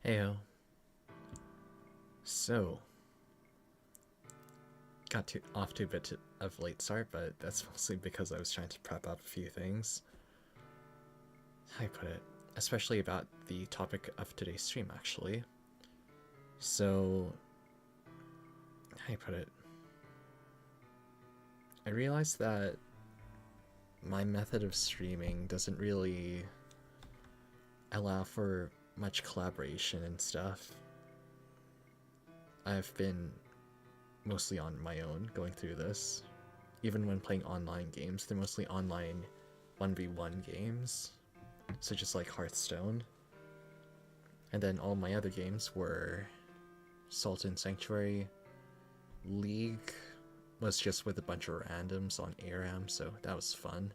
Heyo. So, off to a bit of late start, but that's mostly because I was trying to prep up a few things. How do I put it? Especially about the topic of today's stream, actually. So, how do I put it? I realized that my method of streaming doesn't really allow for much collaboration and stuff. I've been mostly on my own going through this. Even when playing online games, they're mostly online 1v1 games, such as like Hearthstone. And then all my other games were Salt and Sanctuary. League was just with a bunch of randoms on ARAM, so that was fun.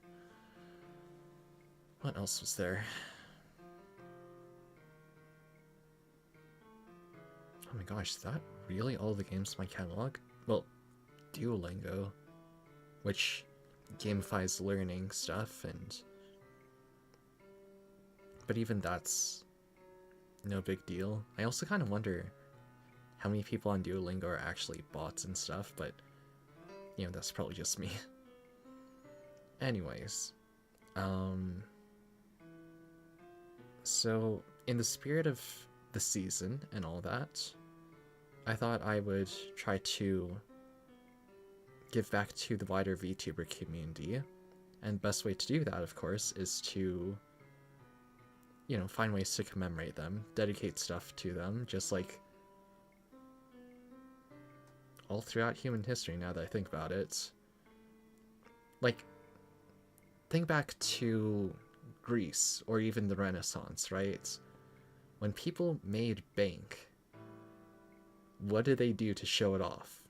What else was there? Oh my gosh, is that really all the games in my catalog? Well, Duolingo, which gamifies learning stuff, but even that's no big deal. I also kind of wonder how many people on Duolingo are actually bots and stuff, but you know, that's probably just me. Anyways, so in the spirit of the season and all that, I thought I would try to give back to the wider VTuber community, and the best way to do that, of course, is to, you know, find ways to commemorate them, dedicate stuff to them, just like all throughout human history, now that I think about it. Like, think back to Greece, or even the Renaissance, right? When people made bank, what did they do to show it off?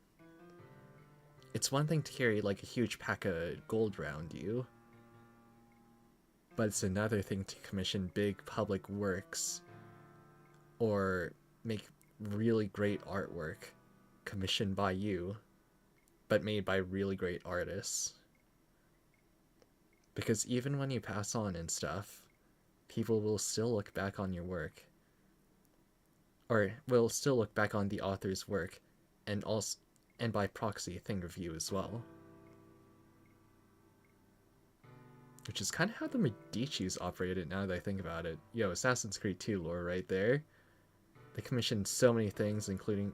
It's one thing to carry like a huge pack of gold around you, but it's another thing to commission big public works or make really great artwork commissioned by you, but made by really great artists. Because even when you pass on and stuff, people will still look back on your work, or will still look back on the author's work, and by proxy think of you as well. Which is kind of how the Medici's operated, now that I think about it. Yo, Assassin's Creed 2 lore right there. They commissioned so many things, including,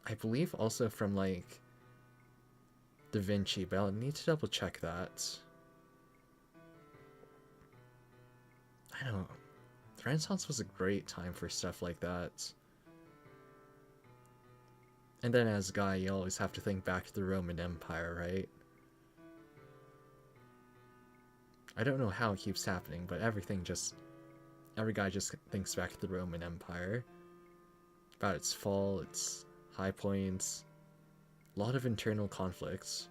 I believe, also from like Da Vinci, but I'll need to double check that. I don't know. The Renaissance was a great time for stuff like that. And then as a guy, you always have to think back to the Roman Empire, right? I don't know how it keeps happening, but every guy just thinks back to the Roman Empire. About its fall, its high points, a lot of internal conflicts,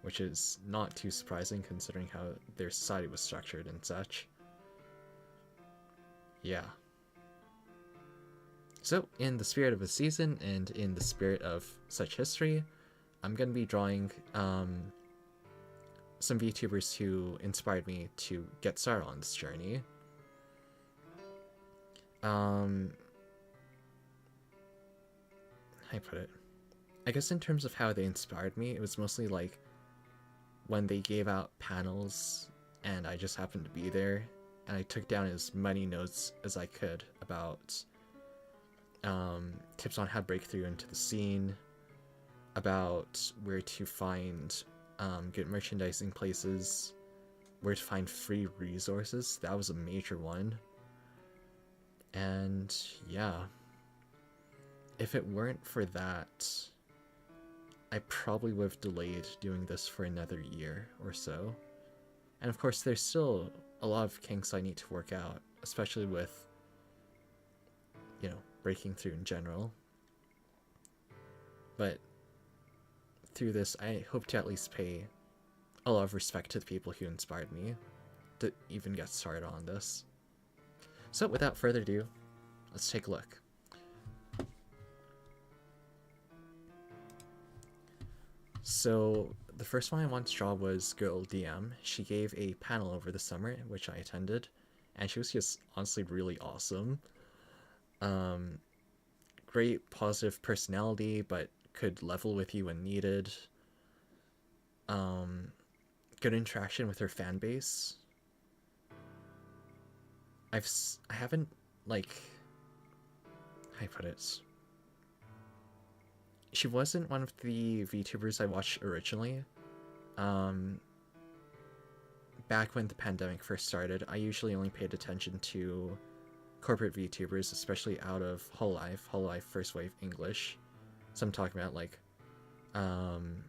which is not too surprising considering how their society was structured and such. Yeah. So, in the spirit of a season and in the spirit of such history, I'm going to be drawing some VTubers who inspired me to get started on this journey. How do I put it? I guess in terms of how they inspired me, it was mostly like when they gave out panels and I just happened to be there, and I took down as many notes as I could about tips on how to break through into the scene, about where to find good merchandising places, where to find free resources. That was a major one. And yeah, if it weren't for that, I probably would have delayed doing this for another year or so. And of course, there's still a lot of kinks I need to work out, especially with, you know, breaking through in general. But through this, I hope to at least pay a lot of respect to the people who inspired me to even get started on this. So without further ado, let's take a look. So the first one I wanted to draw was Girl DM. She gave a panel over the summer, which I attended, and she was just honestly really awesome. Um, Great positive personality, but could level with you when needed. Um, Good interaction with her fan base. I haven't, like, how I put it. She wasn't one of the VTubers I watched originally. Um, Back when the pandemic first started, I usually only paid attention to corporate VTubers, especially out of Whole Life First Wave English. So I'm talking about like um,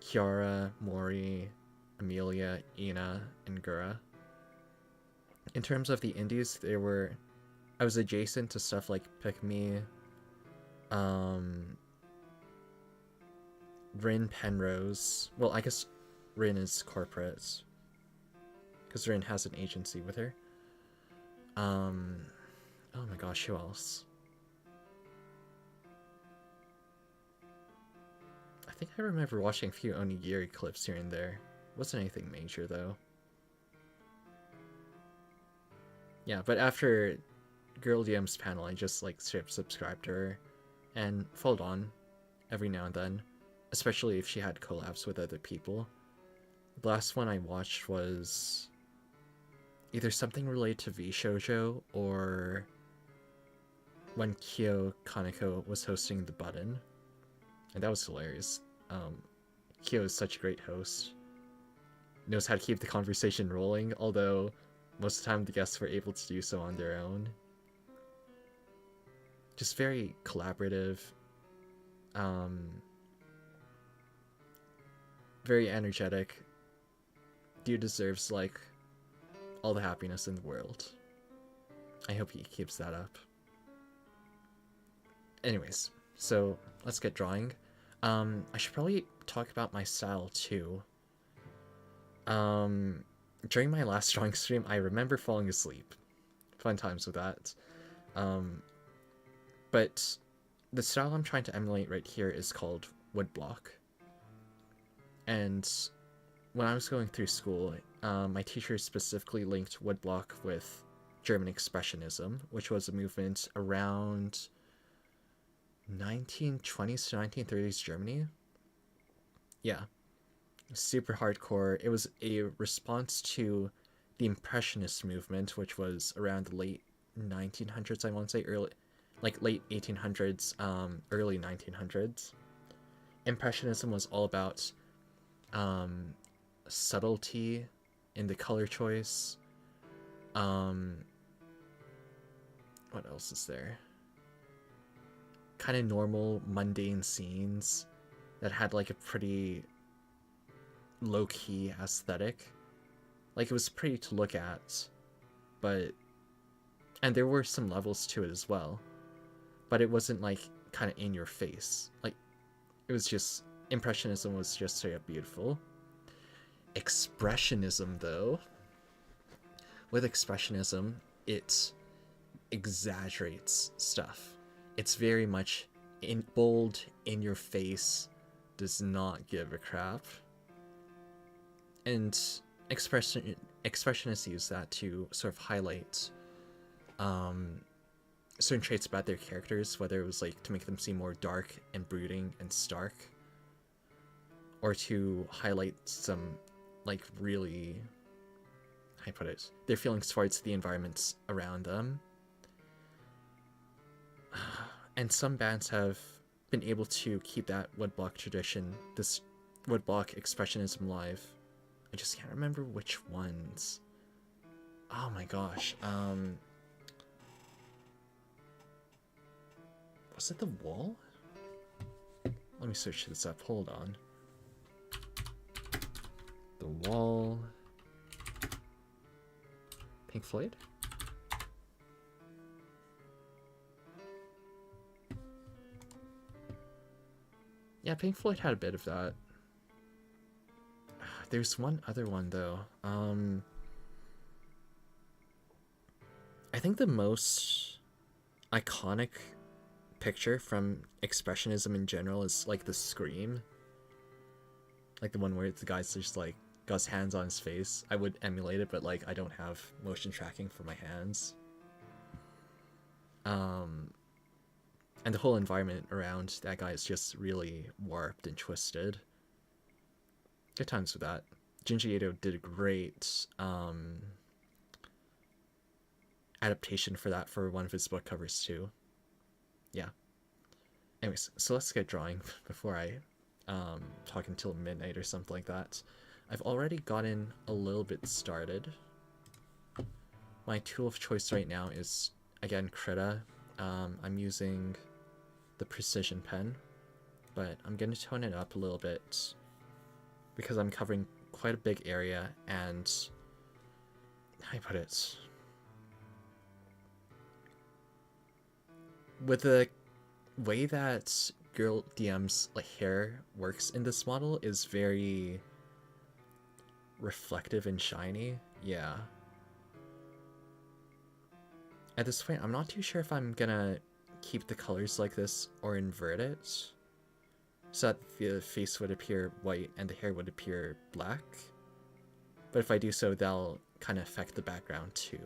Kiara, Mori, Amelia, Ina, and Gura. In terms of the indies, I was adjacent to stuff like Pick Me, um, Rin Penrose. Well, I guess Rin is corporate because Rin has an agency with her. Oh my gosh, who else? I think I remember watching a few Onigiri clips here and there. Wasn't anything major though. Yeah, but after Girl DM's panel, I just like straight up subscribed to her and followed on every now and then, especially if she had collabs with other people. The last one I watched was either something related to VShoujo or when Kyo Kaneko was hosting The Button, and that was hilarious. Kyo is such a great host, knows how to keep the conversation rolling, although most of the time the guests were able to do so on their own. Just very collaborative, very energetic. Dude deserves like all the happiness in the world. I hope he keeps that up. Anyways, so let's get drawing. I should probably talk about my style too. During my last drawing stream, I remember falling asleep. Fun times with that. But the style I'm trying to emulate right here is called Woodblock. And when I was going through school, my teacher specifically linked Woodblock with German expressionism, which was a movement around 1920s to 1930s Germany. Yeah, super hardcore. It was a response to the impressionist movement, which was around the late 1900s, I want to say, late 1800s, early 1900s. Impressionism was all about subtlety in the color choice. What else is there? Kind of normal, mundane scenes that had like a pretty low-key aesthetic. Like, it was pretty to look at, but... And there were some levels to it as well. But it wasn't like kind of in your face. Like, it was just... Impressionism was just straight up beautiful. Expressionism, though... With Expressionism, it exaggerates stuff. It's very much bold, in your face, does not give a crap. And expressionists use that to sort of highlight certain traits about their characters, whether it was like to make them seem more dark and brooding and stark, or to highlight some like really, how I put it, their feelings towards the environments around them. And some bands have been able to keep that Woodblock tradition, this Woodblock expressionism alive. I just can't remember which ones. Oh my gosh. Was it The Wall? Let me search this up. Hold on. The Wall. Pink Floyd? Yeah, Pink Floyd had a bit of that. There's one other one, though. I think the most iconic picture from Expressionism in general is, like, the Scream. Like, the one where the guy's just, like, got his hands on his face. I would emulate it, but, like, I don't have motion tracking for my hands. And the whole environment around that guy is just really warped and twisted. Good times with that. Junji Ito did a great adaptation for that for one of his book covers too. Yeah. Anyways, so let's get drawing before I talk until midnight or something like that. I've already gotten a little bit started. My tool of choice right now is, again, Krita. I'm using the precision pen, but I'm going to tone it up a little bit because I'm covering quite a big area, and how do I put it? With the way that girl DM's like hair works in this model is very reflective and shiny. Yeah. At this point, I'm not too sure if I'm gonna keep the colors like this or invert it so that the face would appear white and the hair would appear black. But if I do so, that'll kind of affect the background too.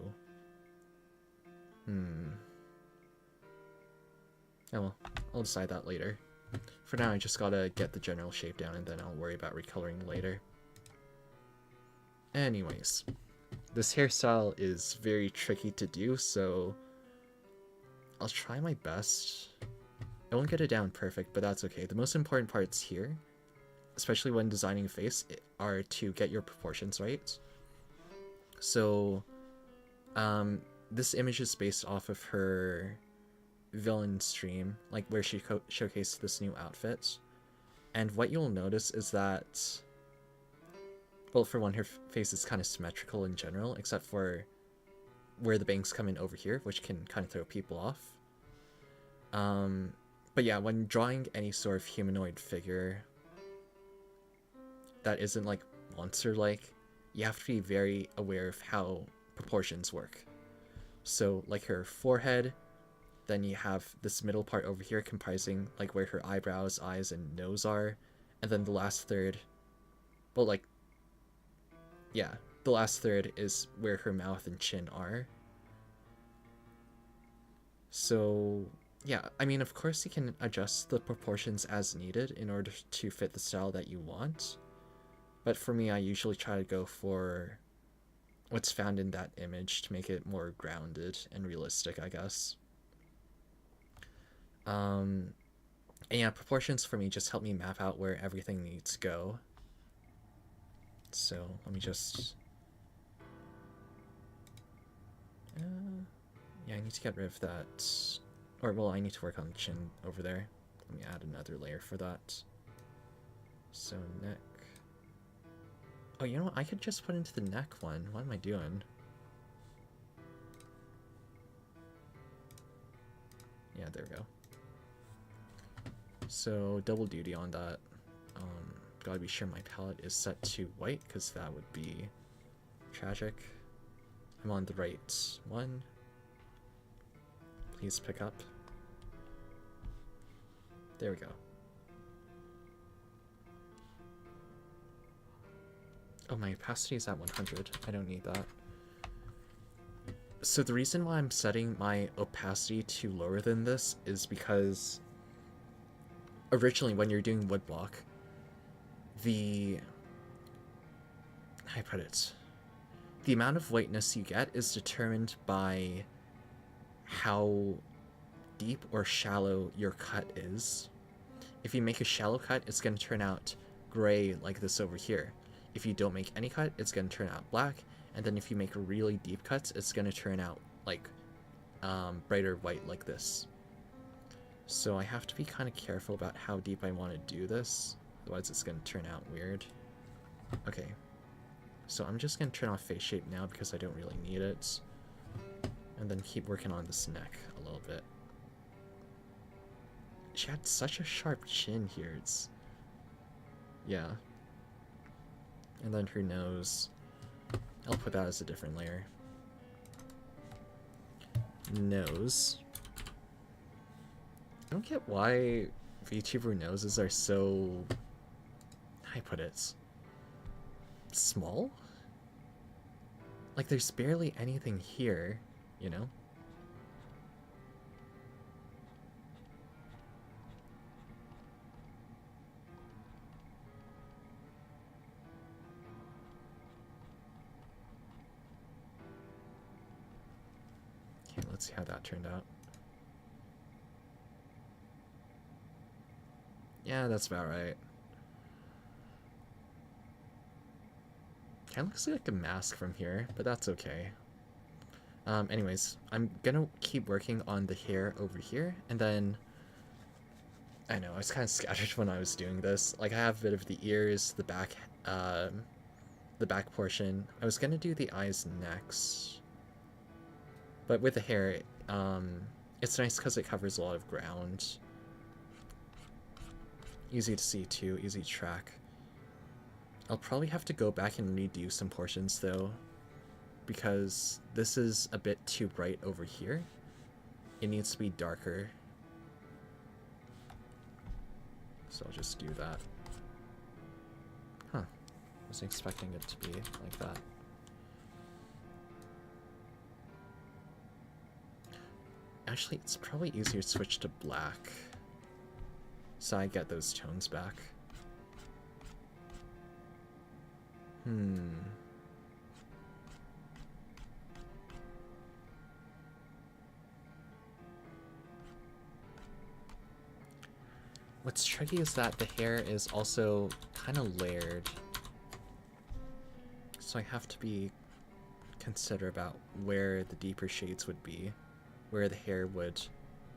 Oh well, I'll decide that later. For now, I just gotta get the general shape down and then I'll worry about recoloring later. Anyways, this hairstyle is very tricky to do, so I'll try my best. I won't get it down perfect, but that's okay. The most important parts here, especially when designing a face, are to get your proportions right. So, this image is based off of her villain stream, like where she showcased this new outfit. And what you'll notice is that, well, for one, her face is kind of symmetrical in general, except for where the bangs come in over here, which can kind of throw people off. But yeah, when drawing any sort of humanoid figure that isn't like monster-like, you have to be very aware of how proportions work. So like her forehead, then you have this middle part over here comprising like where her eyebrows, eyes, and nose are, and then the last third, well, like, yeah, the last third is where her mouth and chin are. So yeah, I mean, of course you can adjust the proportions as needed in order to fit the style that you want, but for me, I usually try to go for what's found in that image to make it more grounded and realistic, I guess. And yeah, proportions for me just help me map out where everything needs to go. So let me just... yeah, I need to get rid of that. Or, well, I need to work on the chin over there. Let me add another layer for that. So, neck. Oh, you know what? I could just put into the neck one. What am I doing? Yeah, there we go. So, double duty on that. Gotta be sure my palette is set to white, because that would be tragic. I'm on the right one. Please pick up. There we go. Oh, my opacity is at 100. I don't need that. So the reason why I'm setting my opacity to lower than this is because originally when you're doing woodblock, how do I put it? The amount of whiteness you get is determined by how deep or shallow your cut is. If you make a shallow cut, it's going to turn out gray like this over here. If you don't make any cut, it's going to turn out black. And then if you make really deep cuts, it's going to turn out like brighter white like this. So I have to be kind of careful about how deep I want to do this. Otherwise it's going to turn out weird. Okay. So I'm just going to turn off face shape now because I don't really need it. And then keep working on this neck a little bit. She had such a sharp chin here. It's... yeah. And then her nose. I'll put that as a different layer. Nose. I don't get why VTuber noses are so... how do I put it? Small? Like, there's barely anything here, you know? let's see how that turned out. Yeah, that's about right. Kind of looks like a mask from here, but that's okay. Anyways, I'm gonna keep working on the hair over here, and then... I know, I was kind of scattered when I was doing this. Like, I have a bit of the ears, the back portion. I was gonna do the eyes next. But with the hair, it's nice because it covers a lot of ground. Easy to see too, easy to track. I'll probably have to go back and redo some portions though, because this is a bit too bright over here. It needs to be darker. So I'll just do that. Huh. Wasn't expecting it to be like that. Actually, it's probably easier to switch to black, so I get those tones back. What's tricky is that the hair is also kind of layered, so I have to be considerate about where the deeper shades would be, where the hair would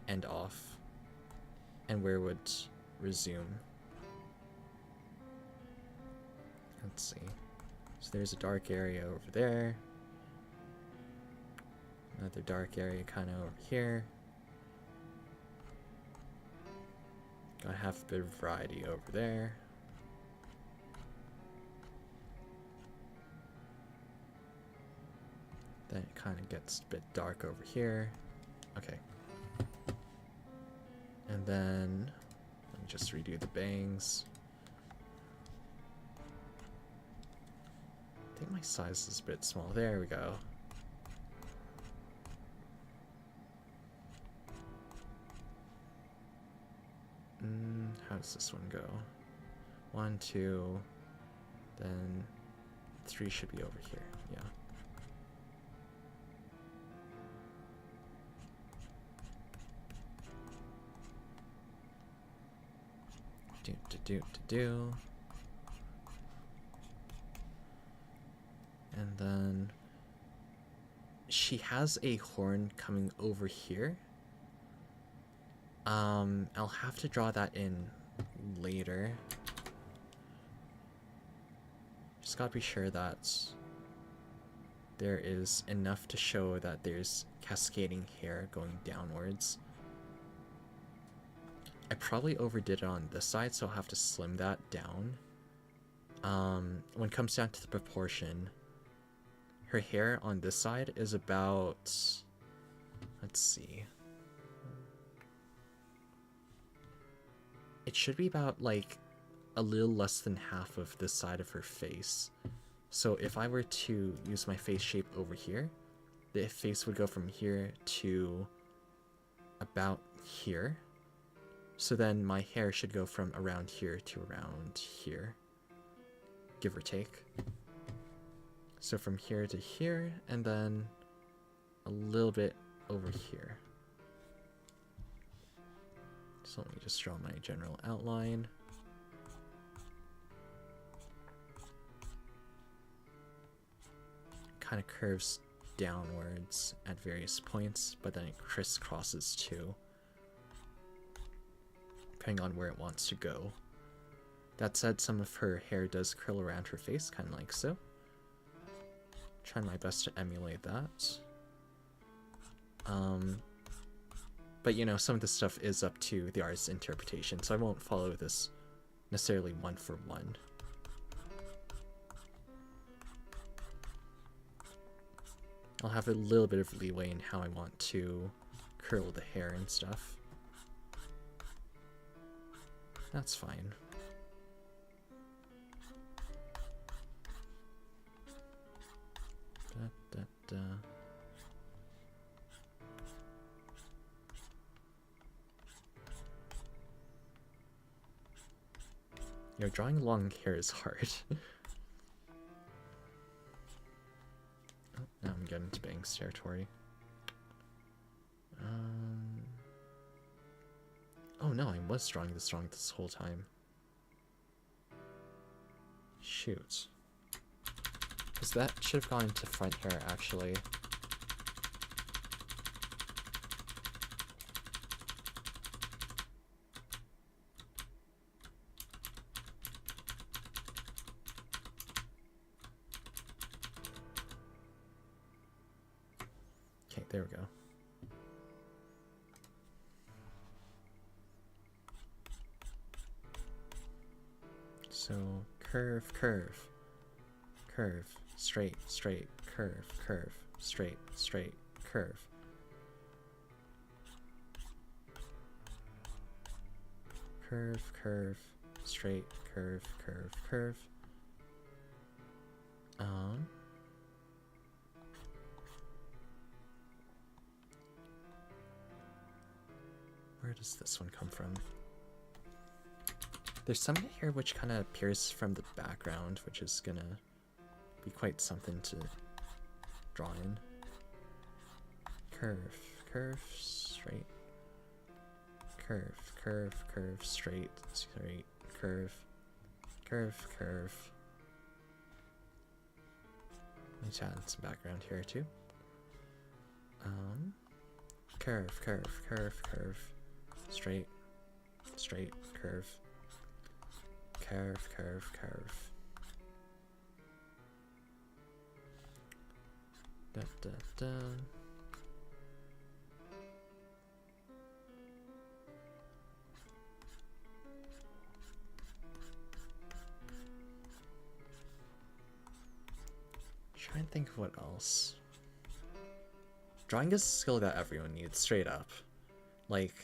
end off, and where it would resume. Let's see. So there's a dark area over there. Another dark area kind of over here. Gotta have a bit of variety over there. Then it kind of gets a bit dark over here. Okay. And then, let me just redo the bangs. I think my size is a bit small. There we go. How does this one go? 1, 2, then 3 should be over here. Yeah. Do. And then she has a horn coming over here. I'll have to draw that in later. Just gotta be sure that there is enough to show that there's cascading hair going downwards. I probably overdid it on this side, so I'll have to slim that down. When it comes down to the proportion, her hair on this side is about, let's see, it should be about like a little less than half of this side of her face. So if I were to use my face shape over here, the face would go from here to about here. So then my hair should go from around here to around here, give or take. So from here to here, and then a little bit over here. So let me just draw my general outline. Kind of curves downwards at various points, but then it crisscrosses too, depending on where it wants to go. That said, some of her hair does curl around her face, kind of like so. Trying my best to emulate that. But you know, some of this stuff is up to the artist's interpretation, so I won't follow this necessarily one for one. I'll have a little bit of leeway in how I want to curl the hair and stuff. That's fine. You know, drawing long hair is hard. Oh, now I'm getting into bangs territory. Oh no, I was drawing this wrong this whole time. Shoot. Because that should have gone into front here, actually. Okay, there we go. So, curve, curve, curve, straight, straight, curve, curve, straight, straight, curve. Curve, curve, straight, curve, curve, curve. Where does this one come from? There's some here which kind of appears from the background, which is gonna be quite something to draw in. Curve, curve, straight. Curve, curve, curve, straight, straight, curve, curve, curve. Let's add some background here too. Curve, curve, curve, curve, straight, straight, curve, curve, curve, curve. Da, da, da. Try and think of what else. Drawing is a skill that everyone needs, straight up. Like,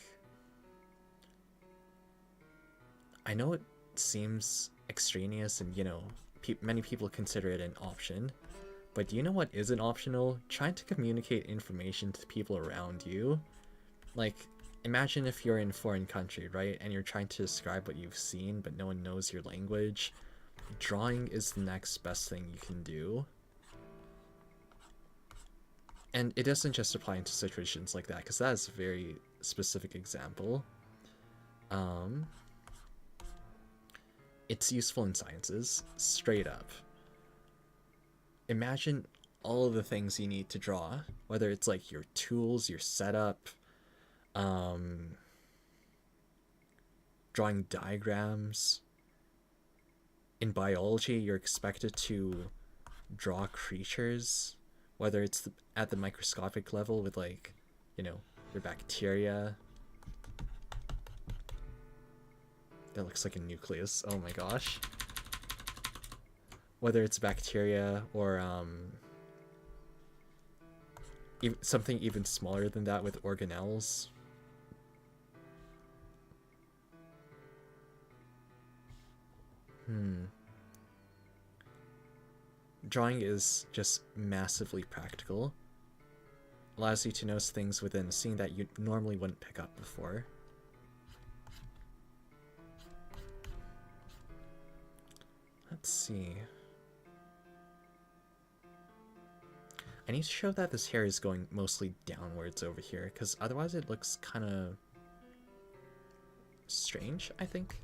I know it seems extraneous and, you know, many people consider it an option, but do you know what isn't optional? Trying to communicate information to people around you. Like, imagine if you're in a foreign country, right, and you're trying to describe what you've seen, but no one knows your language. Drawing is the next best thing you can do. And it doesn't just apply into situations like that, because that is a very specific example. It's useful in sciences, straight up. Imagine all of the things you need to draw, whether it's like your tools, your setup, drawing diagrams. In biology, you're expected to draw creatures, whether it's at the microscopic level with, like, you know, your bacteria. That looks like a nucleus. Oh my gosh. Whether it's bacteria or something even smaller than that with organelles. Drawing is just massively practical. Allows you to notice things within a scene that you normally wouldn't pick up before. Let's see. I need to show that this hair is going mostly downwards over here, because otherwise it looks kind of strange, I think.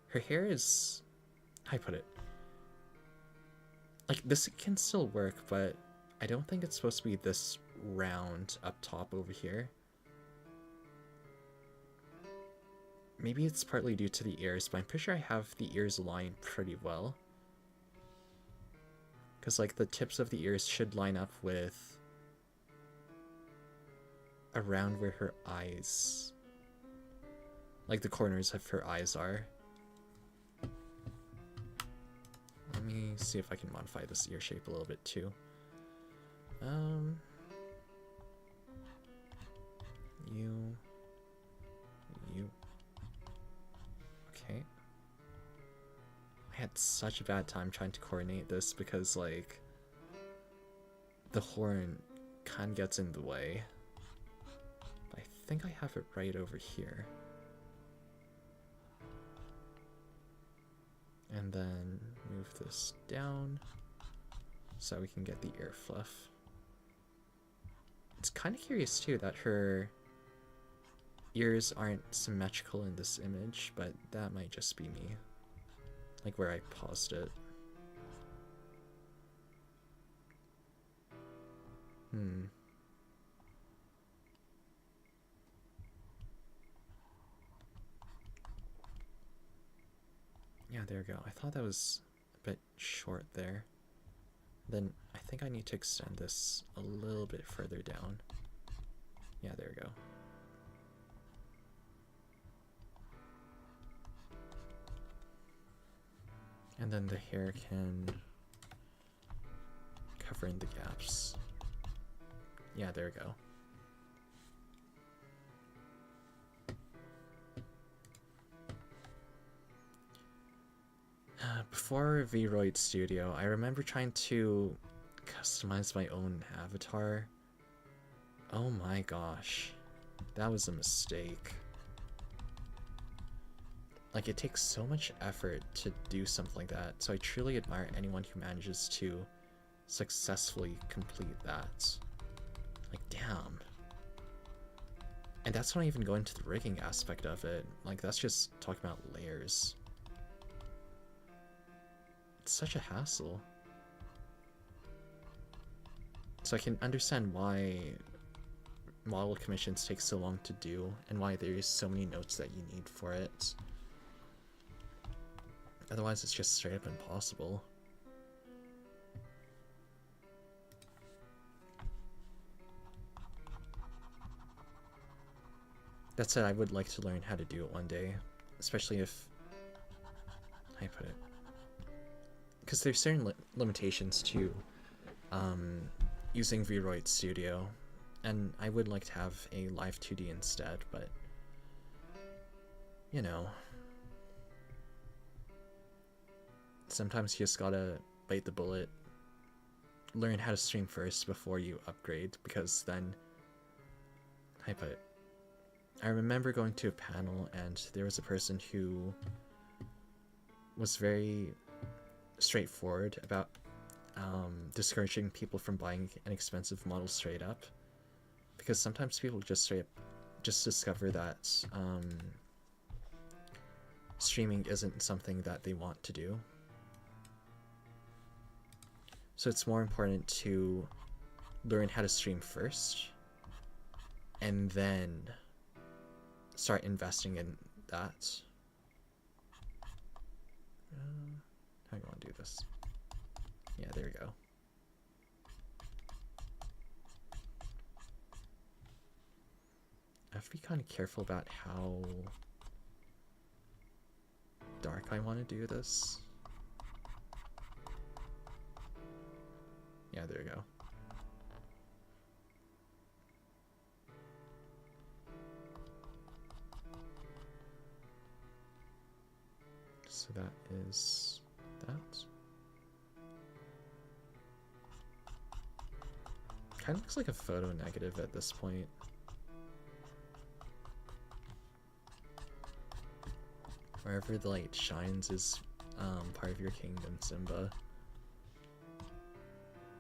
Her hair is... how do I put it? Like, this can still work, but I don't think it's supposed to be this round up top over here. Maybe it's partly due to the ears, but I'm pretty sure I have the ears aligned pretty well. Because, like, the tips of the ears should line up with around where her eyes... like, the corners of her eyes are. Let me see if I can modify this ear shape a little bit too. You. Okay. I had such a bad time trying to coordinate this because, like, the horn kind of gets in the way. But I think I have it right over here. And then move this down so we can get the ear fluff. It's kind of curious too that her ears aren't symmetrical in this image, but that might just be me. Like where I paused it. Yeah, there we go. I thought that was a bit short there. Then I think I need to extend this a little bit further down. Yeah, there we go. And then the hair can cover in the gaps. Yeah, there we go. Before Vroid Studio, I remember trying to customize my own avatar. Oh my gosh, that was a mistake. Like, it takes so much effort to do something like that, so I truly admire anyone who manages to successfully complete that. Like, damn. And that's not even going to the rigging aspect of it. Like, that's just talking about layers. It's such a hassle. So I can understand why model commissions take so long to do, and why there's so many notes that you need for it. Otherwise, it's just straight up impossible. That said, I would like to learn how to do it one day, especially if... how do I put it? Because there's certain limitations to using Vroid Studio, and I would like to have a live 2D instead, but you know, sometimes you just gotta bite the bullet, learn how to stream first before you upgrade, because then, how do I put it? I remember going to a panel and there was a person who was very straightforward about discouraging people from buying an expensive model straight up, because sometimes people just straight up just discover that streaming isn't something that they want to do. So it's more important to learn how to stream first and then start investing in that. How do you want to do this? Yeah, there we go. I have to be kind of careful about how dark I want to do this. Yeah, there we go. So that is that. Kind of looks like a photo negative at this point. Wherever the light shines is part of your kingdom, Simba.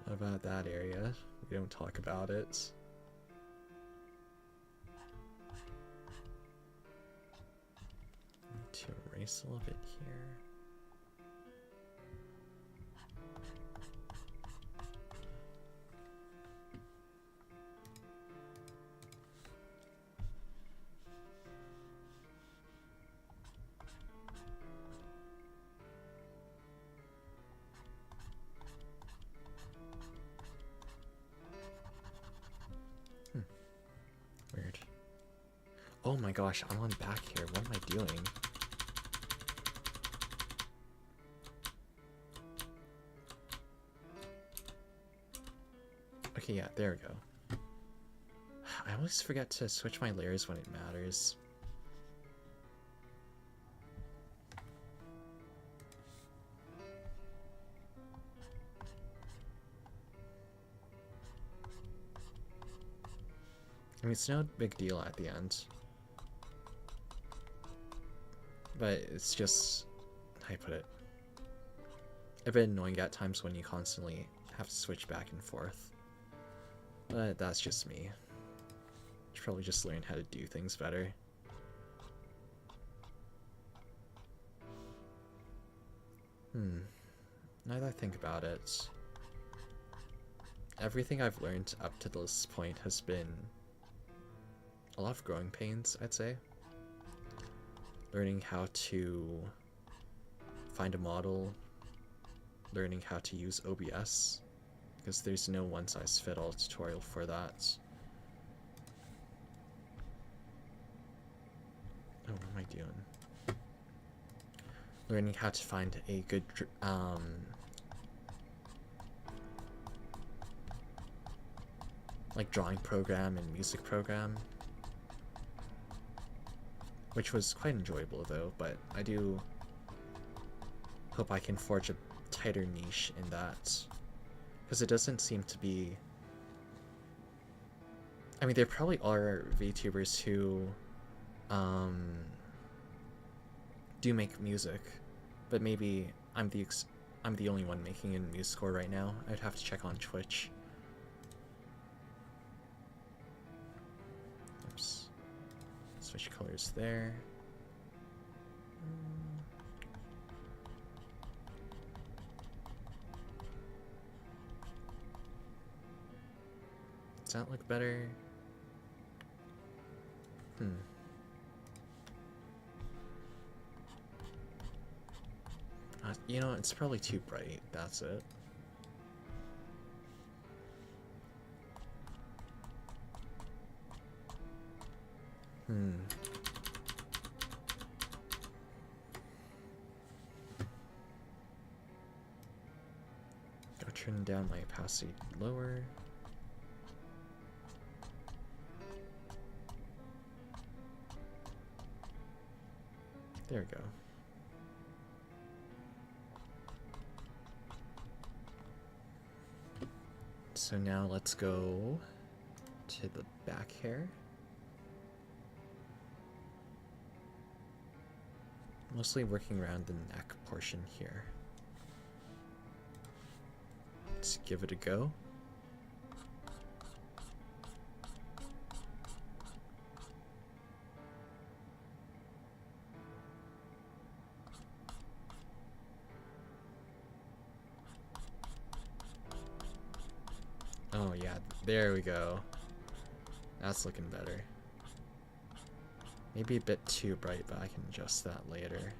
What about that area? We don't talk about it. Need to erase a little bit here. Weird. Oh my gosh, I'm on back here. What am I doing? Okay, yeah, there we go. I always forget to switch my layers when it matters. I mean, it's no big deal at the end. But it's just, how do I put it? A bit annoying at times when you constantly have to switch back and forth. But that's just me. Should probably just learn how to do things better. Now that I think about it, everything I've learned up to this point has been a lot of growing pains, I'd say. Learning how to find a model, learning how to use OBS, because there's no one-size-fits-all tutorial for that. Oh, what am I doing? Learning how to find a good like drawing program and music program, which was quite enjoyable though, but I do hope I can forge a tighter niche in that, because it doesn't seem to be... I mean, there probably are VTubers who do make music, but maybe I'm the only one making a music score right now. I'd have to check on Twitch. Oops. Switch colors there. Does that look better? You know, it's probably too bright. That's it. Go turn down my opacity lower. There we go. So now let's go to the back hair. Mostly working around the neck portion here. Let's give it a go. Oh yeah, there we go. That's looking better. Maybe a bit too bright, but I can adjust that later.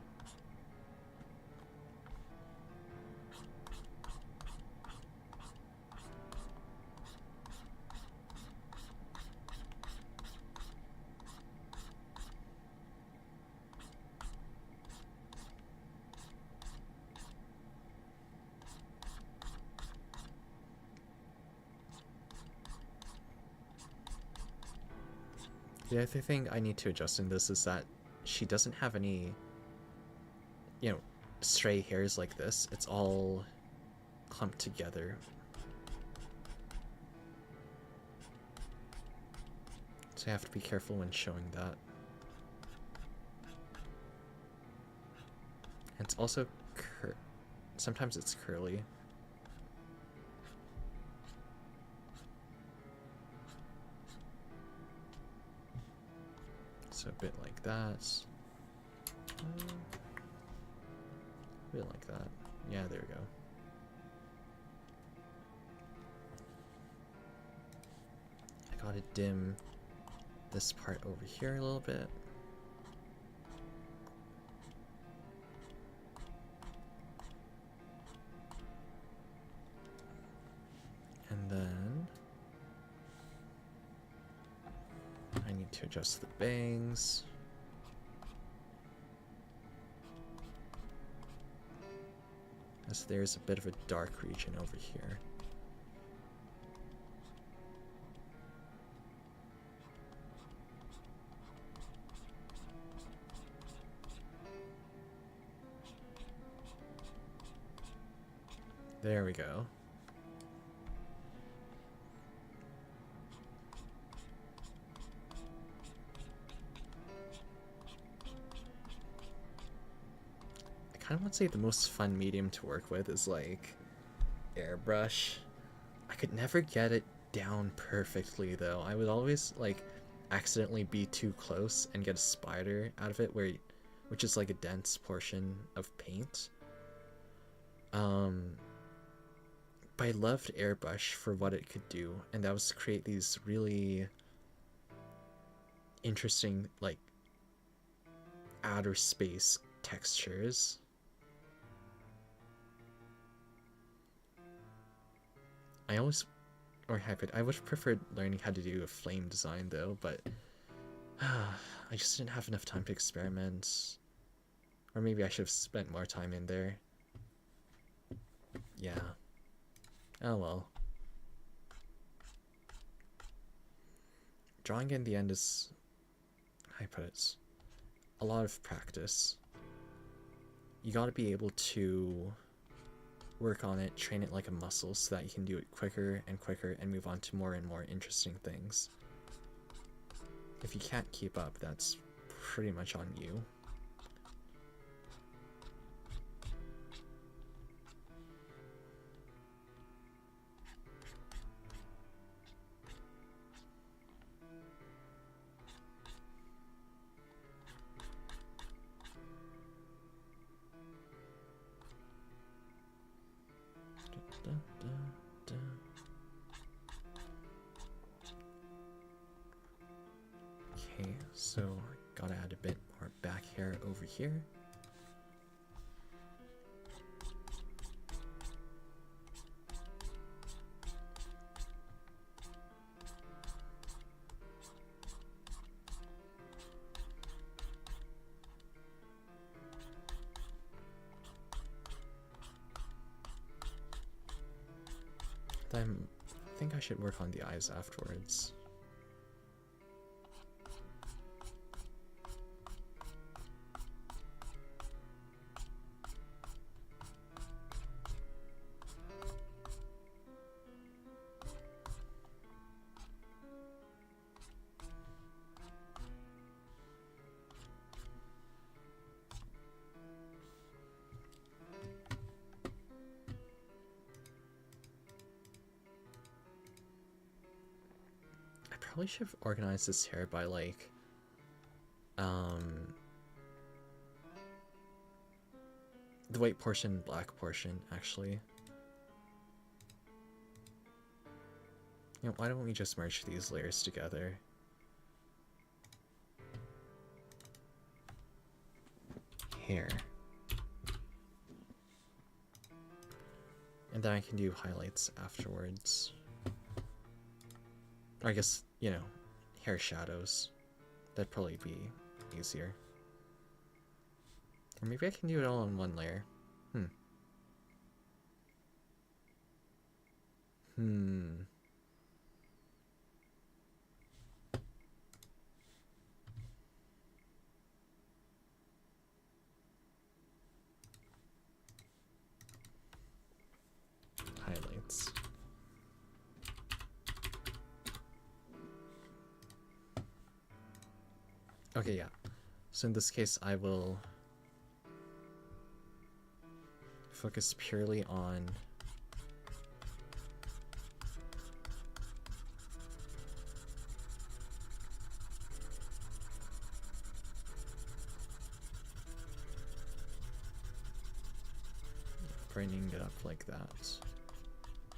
The other thing I need to adjust in this is that she doesn't have any, you know, stray hairs like this. It's all clumped together. So I have to be careful when showing that. And it's also sometimes it's curly. So a bit like that. A bit like that. Yeah, there we go. I gotta dim this part over here a little bit. And then I need to adjust the bangs. As there's a bit of a dark region over here. There we go. I kind of want to say the most fun medium to work with is like airbrush. I could never get it down perfectly though. I would always like accidentally be too close and get a spider out of it, which is like a dense portion of paint. But I loved airbrush for what it could do, and that was to create these really interesting like outer space textures. I always, or hybrid, I would have preferred learning how to do a flame design though, but I just didn't have enough time to experiment. Or maybe I should have spent more time in there. Yeah. Oh well. Drawing in the end is, how I put it, a lot of practice. You gotta be able to work on it, train it like a muscle so that you can do it quicker and quicker and move on to more and more interesting things. If you can't keep up, that's pretty much on you. Okay, so gotta add a bit more back hair over here. I think I should work on the eyes afterwards. Probably should have organized this hair by like the white portion, black portion, actually. You know, why don't we just merge these layers together? Hair. And then I can do highlights afterwards. Or I guess, you know, hair shadows. That'd probably be easier. Or maybe I can do it all in one layer. Highlights. Okay, yeah. So in this case, I will focus purely on brightening it up like that.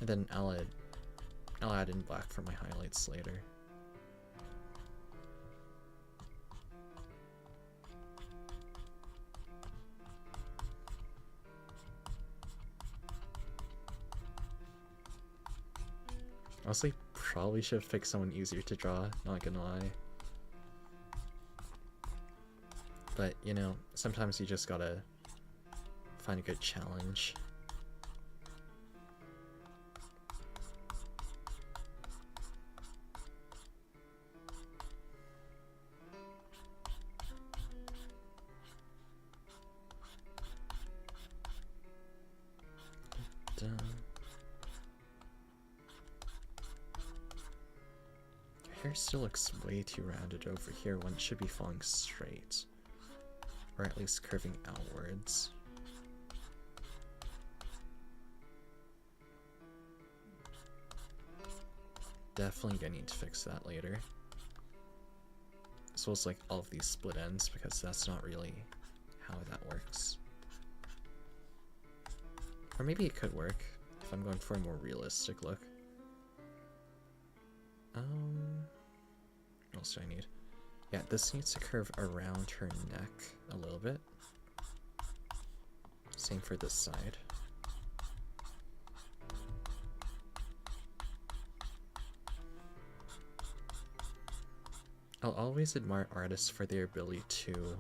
And then I'll add in black for my highlights later. Honestly, probably should have picked someone easier to draw, not gonna lie. But, you know, sometimes you just gotta find a good challenge. Hair still looks way too rounded over here when it should be falling straight. Or at least curving outwards. definitely gonna need to fix that later. As well as like all of these split ends, because that's not really how that works. Or maybe it could work if I'm going for a more realistic look. What else do I need? Yeah, this needs to curve around her neck a little bit. Same for this side. I'll always admire artists for their ability to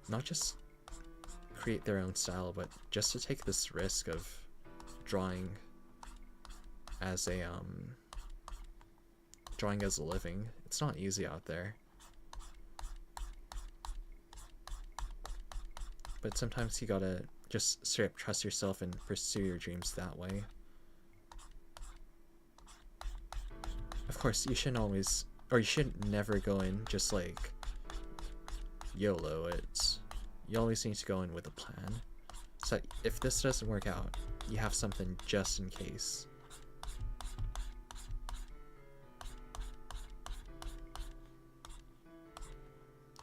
not just create their own style, but just to take this risk of drawing as a living. It's not easy out there. But sometimes you gotta just straight up trust yourself and pursue your dreams that way. Of course, you shouldn't always, or you should never go in just like YOLO. You always need to go in with a plan. So if this doesn't work out, you have something just in case.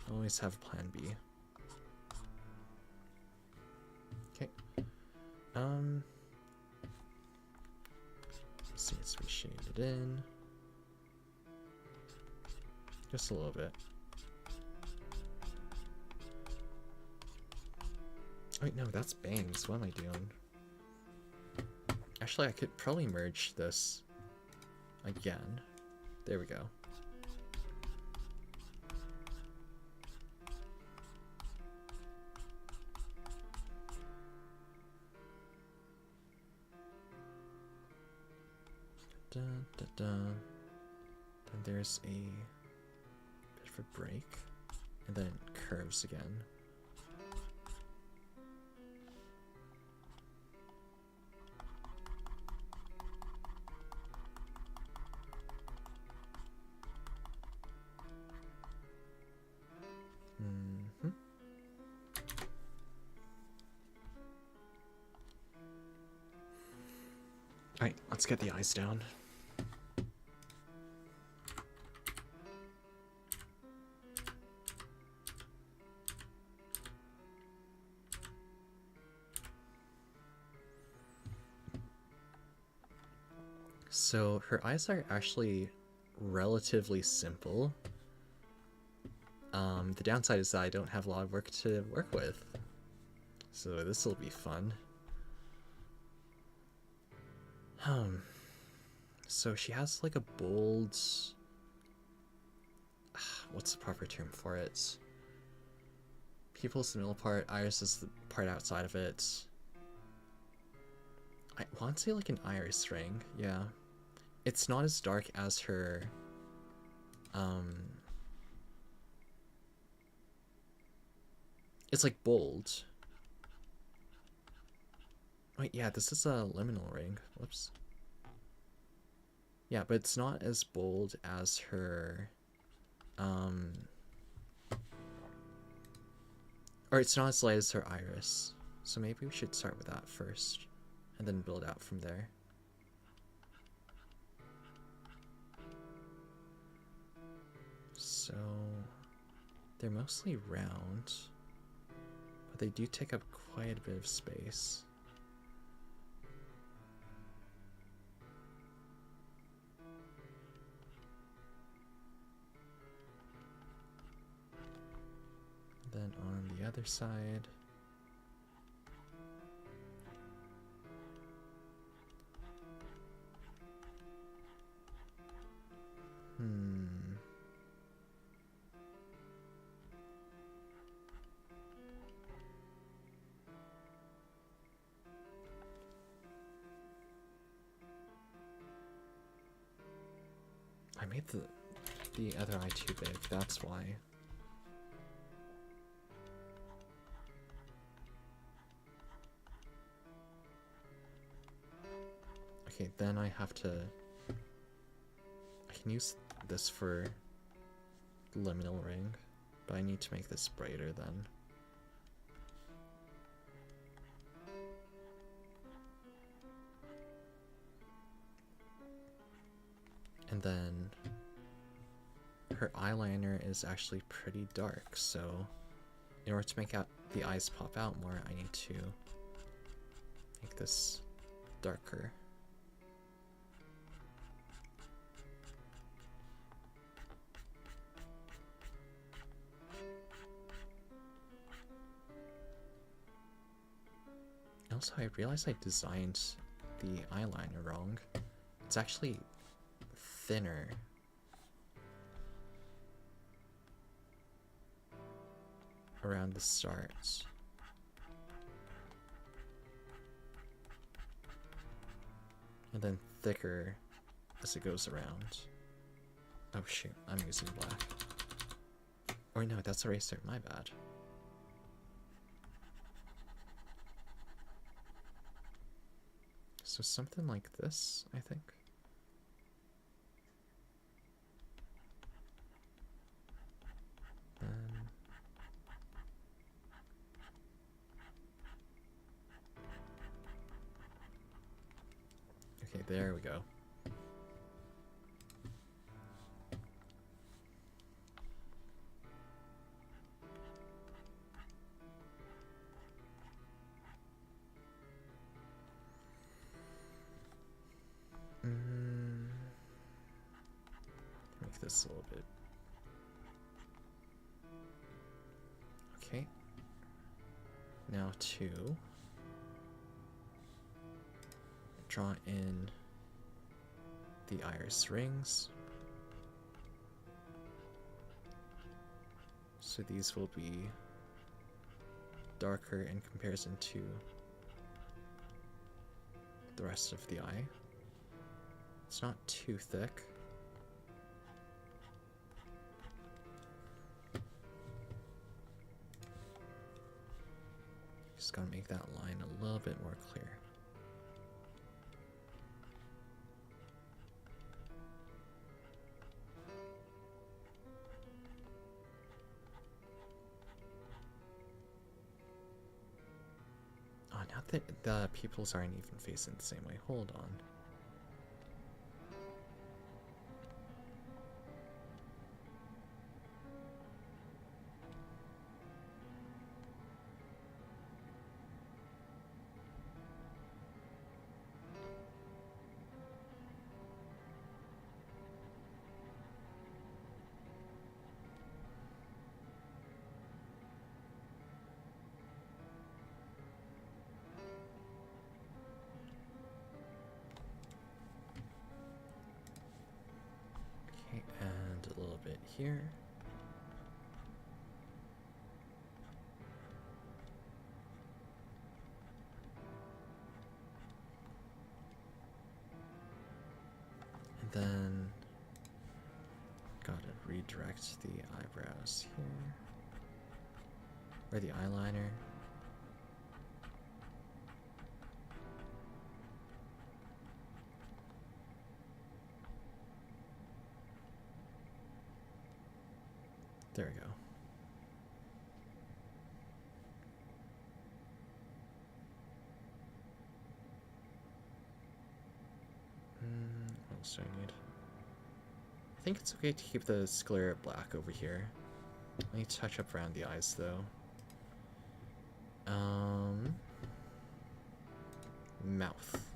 Always have plan B. Okay. This needs to be shaded in. Just a little bit. Wait, no, that's bangs. What am I doing? Actually, I could probably merge this again. There we go. Dun, dun, dun. Then there's a bit of a break, and then it curves again. Alright, let's get the eyes down. So her eyes are actually relatively simple. The downside is that I don't have a lot of work to work with. So this will be fun. So she has like a bold... What's the proper term for it? Pupil's the middle part, iris is the part outside of it. I want to say like an iris ring, yeah. It's not as dark as her... It's like bold. Wait, yeah, this is a liminal ring. Whoops. Yeah, but it's not as bold as her, or it's not as light as her iris. So maybe we should start with that first, and then build out from there. So, they're mostly round, but they do take up quite a bit of space. Then on the other side, I made the other eye too big, that's why. Okay, then I have to... I can use this for liminal ring, but I need to make this brighter then. And then her eyeliner is actually pretty dark, so in order to make out the eyes pop out more, I need to make this darker. Also, I realized I designed the eyeliner wrong. It's actually thinner. Around the start. And then thicker as it goes around. Oh shoot, I'm using black. Or no, that's eraser, my bad. So something like this, I think. Okay, there we go. Make this a little bit. Okay. Now to draw in the iris rings. So these will be darker in comparison to the rest of the eye. It's not too thick. Just gotta make that line a little bit more clear. Oh, now that the pupils aren't even facing the same way. Hold on. And a little bit here. And then gotta redirect the eyebrows here. Or the eyeliner. There we go. What else do I need? I think it's okay to keep the sclera black over here. I need to touch up around the eyes though. Mouth.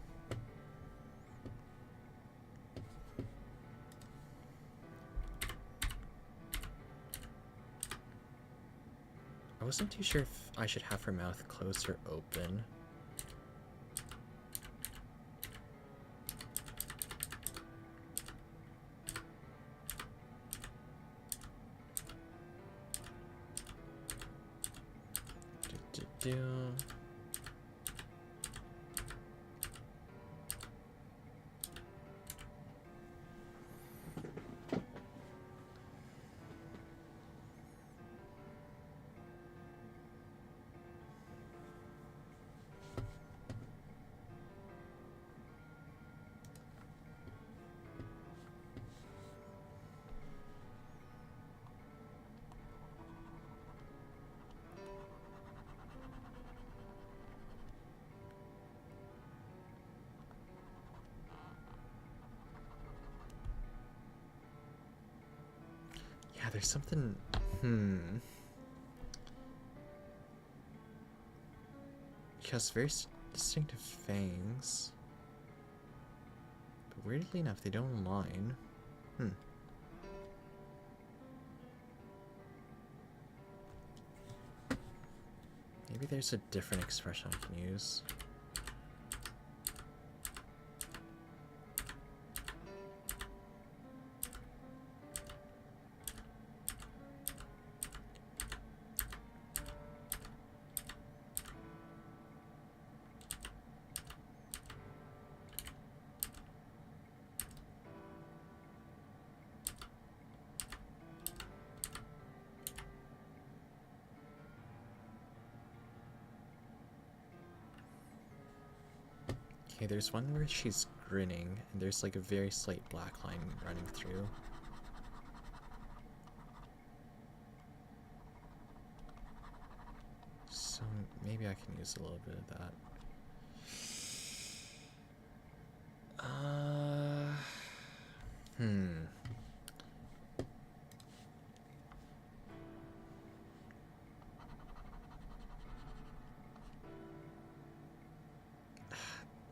I wasn't too sure if I should have her mouth closed or open. Do. Yeah, there's something... She has very distinctive fangs. But weirdly enough, they don't align. Maybe there's a different expression I can use. Okay, there's one where she's grinning, and there's like a very slight black line running through. So maybe I can use a little bit of that.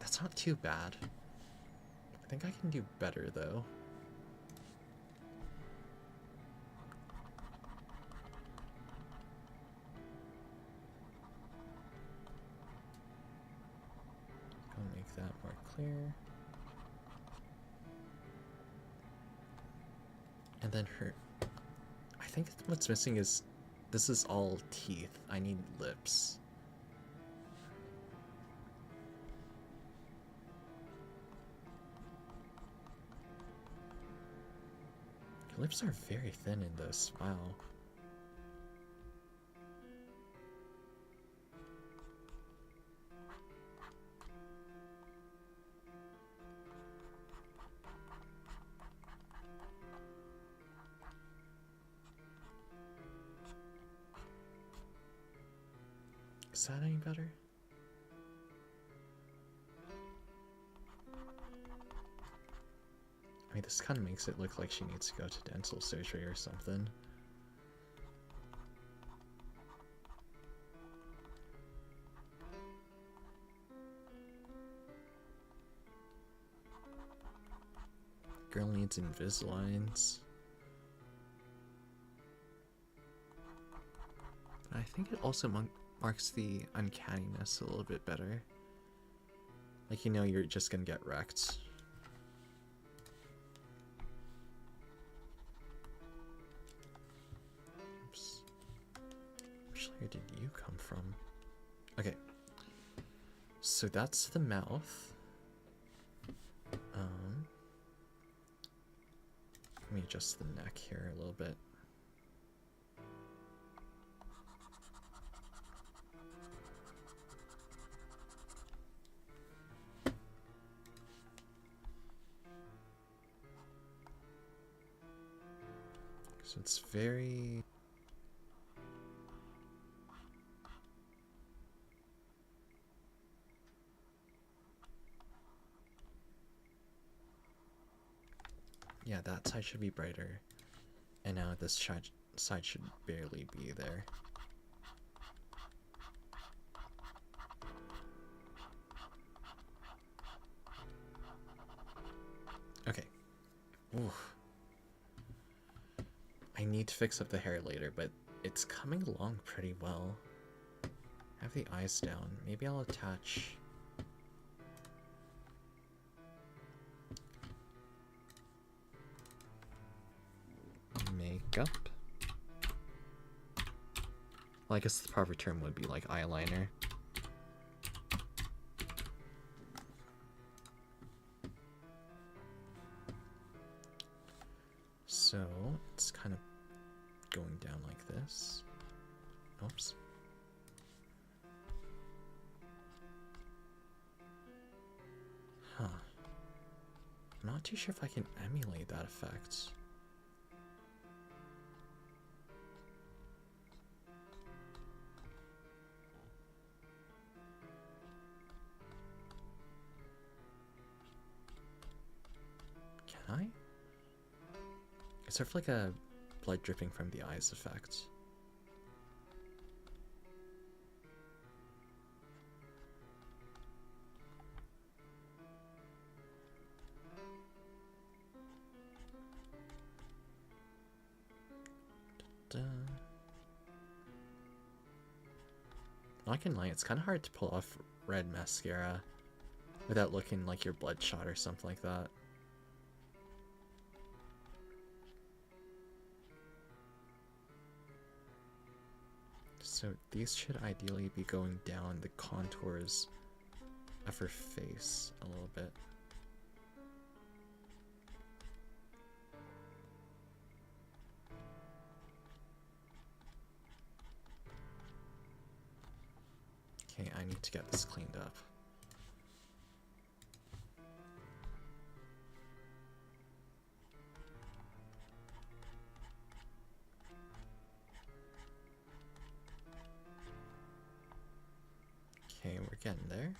That's not too bad. I think I can do better though. I'll make that more clear. And then her... I think what's missing is... This is all teeth. I need lips. Her lips are very thin in this. Wow. Is that any better? I mean, this kind of makes it look like she needs to go to dental surgery or something. Girl needs Invisaligns. I think it also marks the uncanniness a little bit better. Like, you know, you're just gonna get wrecked. Oops. Which layer did you come from? Okay. So that's the mouth. Let me adjust the neck here a little bit. So it's very... Yeah, that side should be brighter. And now this side should barely be there. Okay. Ooh. I need to fix up the hair later, but it's coming along pretty well. I have the eyes down. Maybe I'll attach... makeup? Well, I guess the proper term would be like eyeliner. So it's kind of going down like this. Oops. Huh. I'm not too sure if I can emulate that effect. Can I? Is there like a blood dripping from the eyes effect. Not gonna lie, it's kind of hard to pull off red mascara without looking like you're bloodshot or something like that. So these should ideally be going down the contours of her face a little bit. Okay, I need to get this cleaned up. Okay, we're getting there.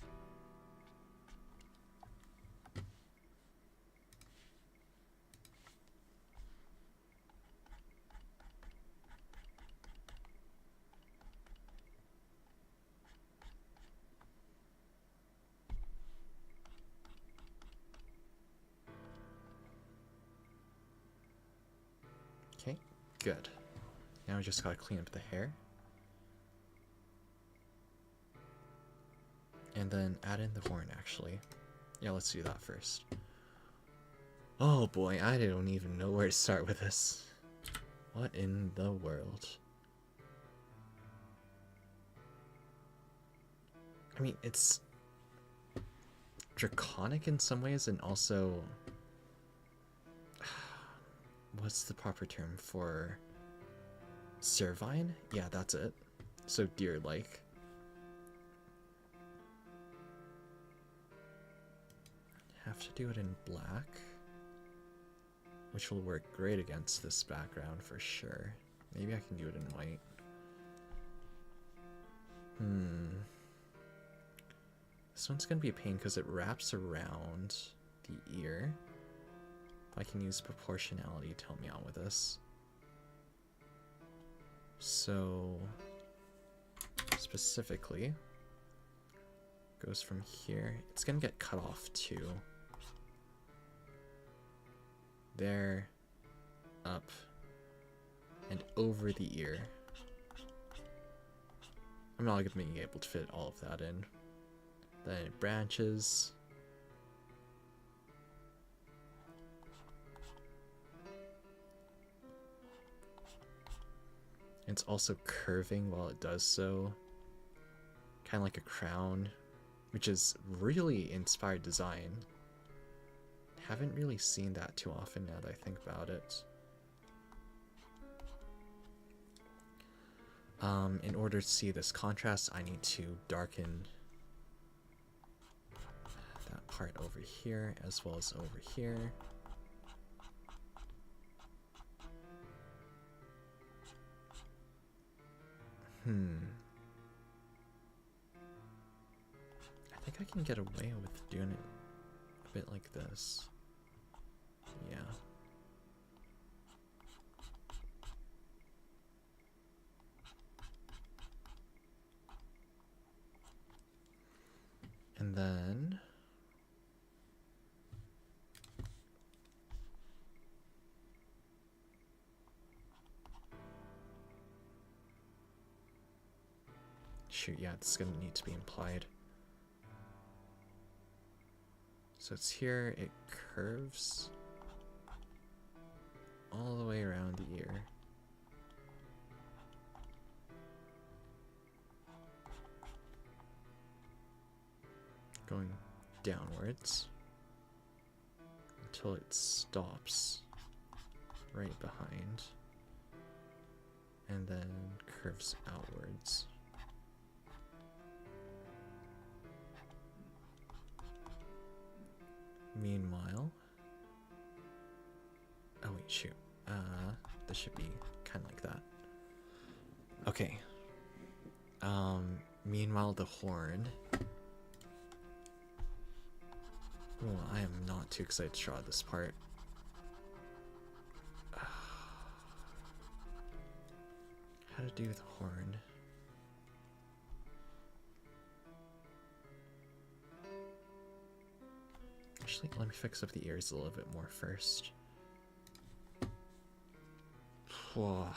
Okay, good. Now we just gotta clean up the hair. And then add in the horn, actually. Yeah, let's do that first. Oh boy, I don't even know where to start with this. What in the world? I mean, it's draconic in some ways, and also... what's the proper term for... Servine? Yeah, that's it. So deer-like. Have to do it in black, which will work great against this background for sure. Maybe I can do it in white. This one's gonna be a pain because it wraps around the ear. If I can use proportionality to help me out with this. So specifically, goes from here. It's gonna get cut off too. There, up, and over the ear. I'm not gonna be able to fit all of that in. Then it branches. It's also curving while it does so. Kind of like a crown, which is really inspired design. Haven't really seen that too often now that I think about it. In order to see this contrast, I need to darken that part over here as well as over here. I think I can get away with doing it a bit like this. Yeah. And then shoot, yeah, it's gonna need to be implied. So it's here, it curves all the way around the ear. Going downwards until it stops right behind and then curves outwards. Meanwhile, oh wait, shoot. This should be kind of like that. Okay. Meanwhile, the horn. Oh, I am not too excited to draw this part. how to do the horn. Actually, let me fix up the ears a little bit more first. Whoa.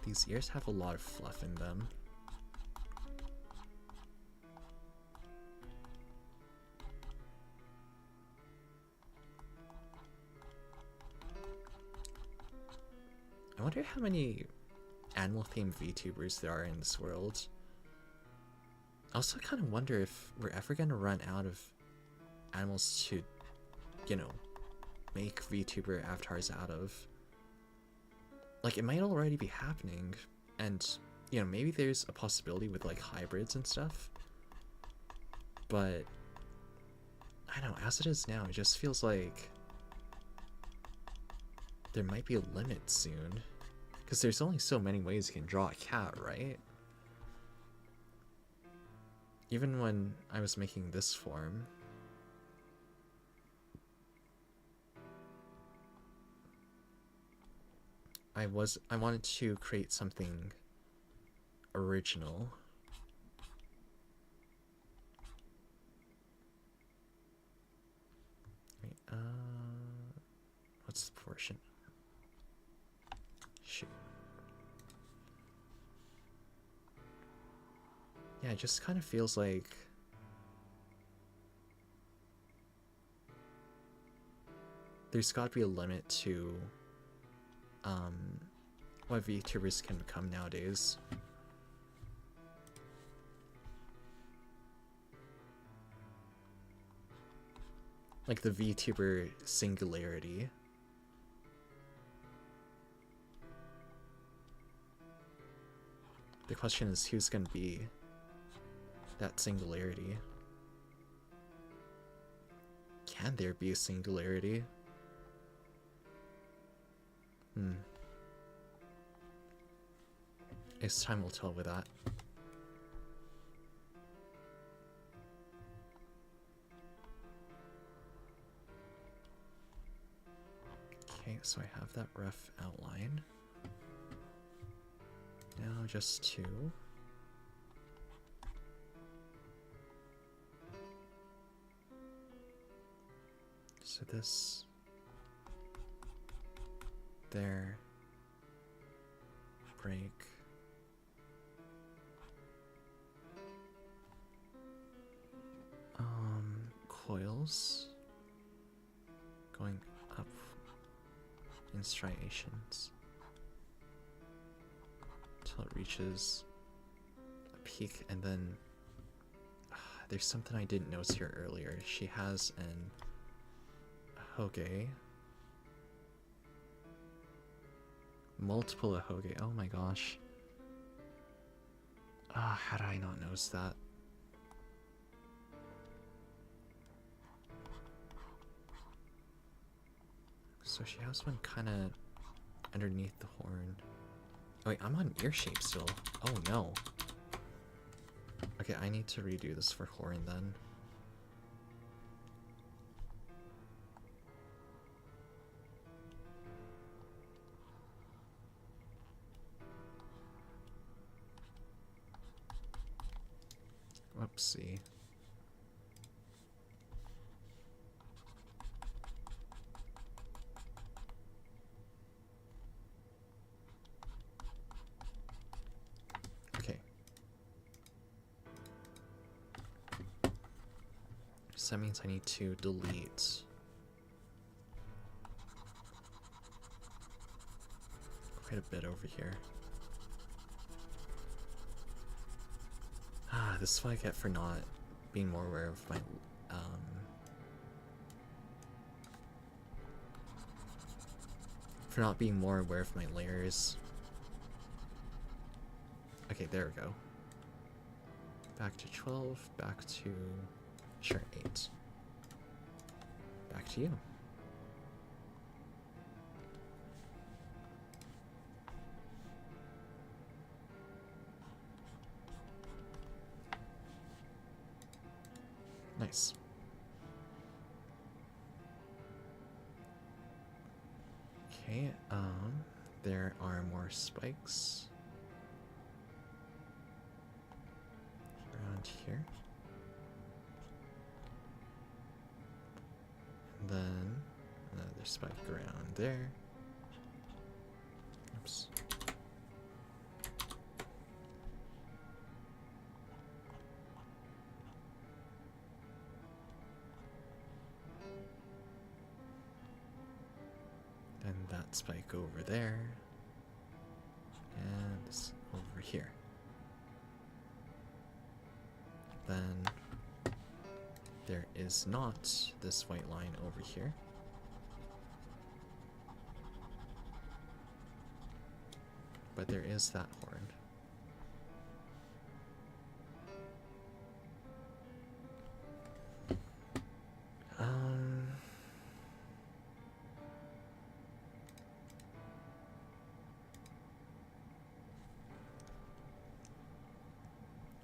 These ears have a lot of fluff in them. I wonder how many animal-themed VTubers there are in this world. I also kind of wonder if we're ever going to run out of animals to, you know, make VTuber avatars out of. Like, it might already be happening, and, you know, maybe there's a possibility with, like, hybrids and stuff. But, I don't know, as it is now, it just feels like there might be a limit soon. Because there's only so many ways you can draw a cat, right? Even when I was making this form, I wanted to create something original. Wait, what's the portion? Shoot. Yeah, it just kind of feels like there's got to be a limit to what VTubers can become nowadays. Like the VTuber singularity. The question is, who's gonna be that singularity? Can there be a singularity? As time will tell with that. Okay, so I have that rough outline. Now just two. So this, there, break. Coils going up in striations until it reaches a peak, and then there's something I didn't notice here earlier. She has an ahoge, multiple ahoge. Oh my gosh. How did I not notice that? So she has one kind of underneath the horn. Oh wait, I'm on ear shape still. Oh no. Okay, I need to redo this for horn then. Whoopsie. So that means I need to delete quite a bit over here. This is what I get for not being more aware of my for not being more aware of my layers. Okay, there we go. Back to 12, back to sure 8. Back to you. Nice. Okay, there are more spikes around here. And then another spike around there. Oops. And that spike over there. And this over here. Then there is not this white line over here. But there is that horn.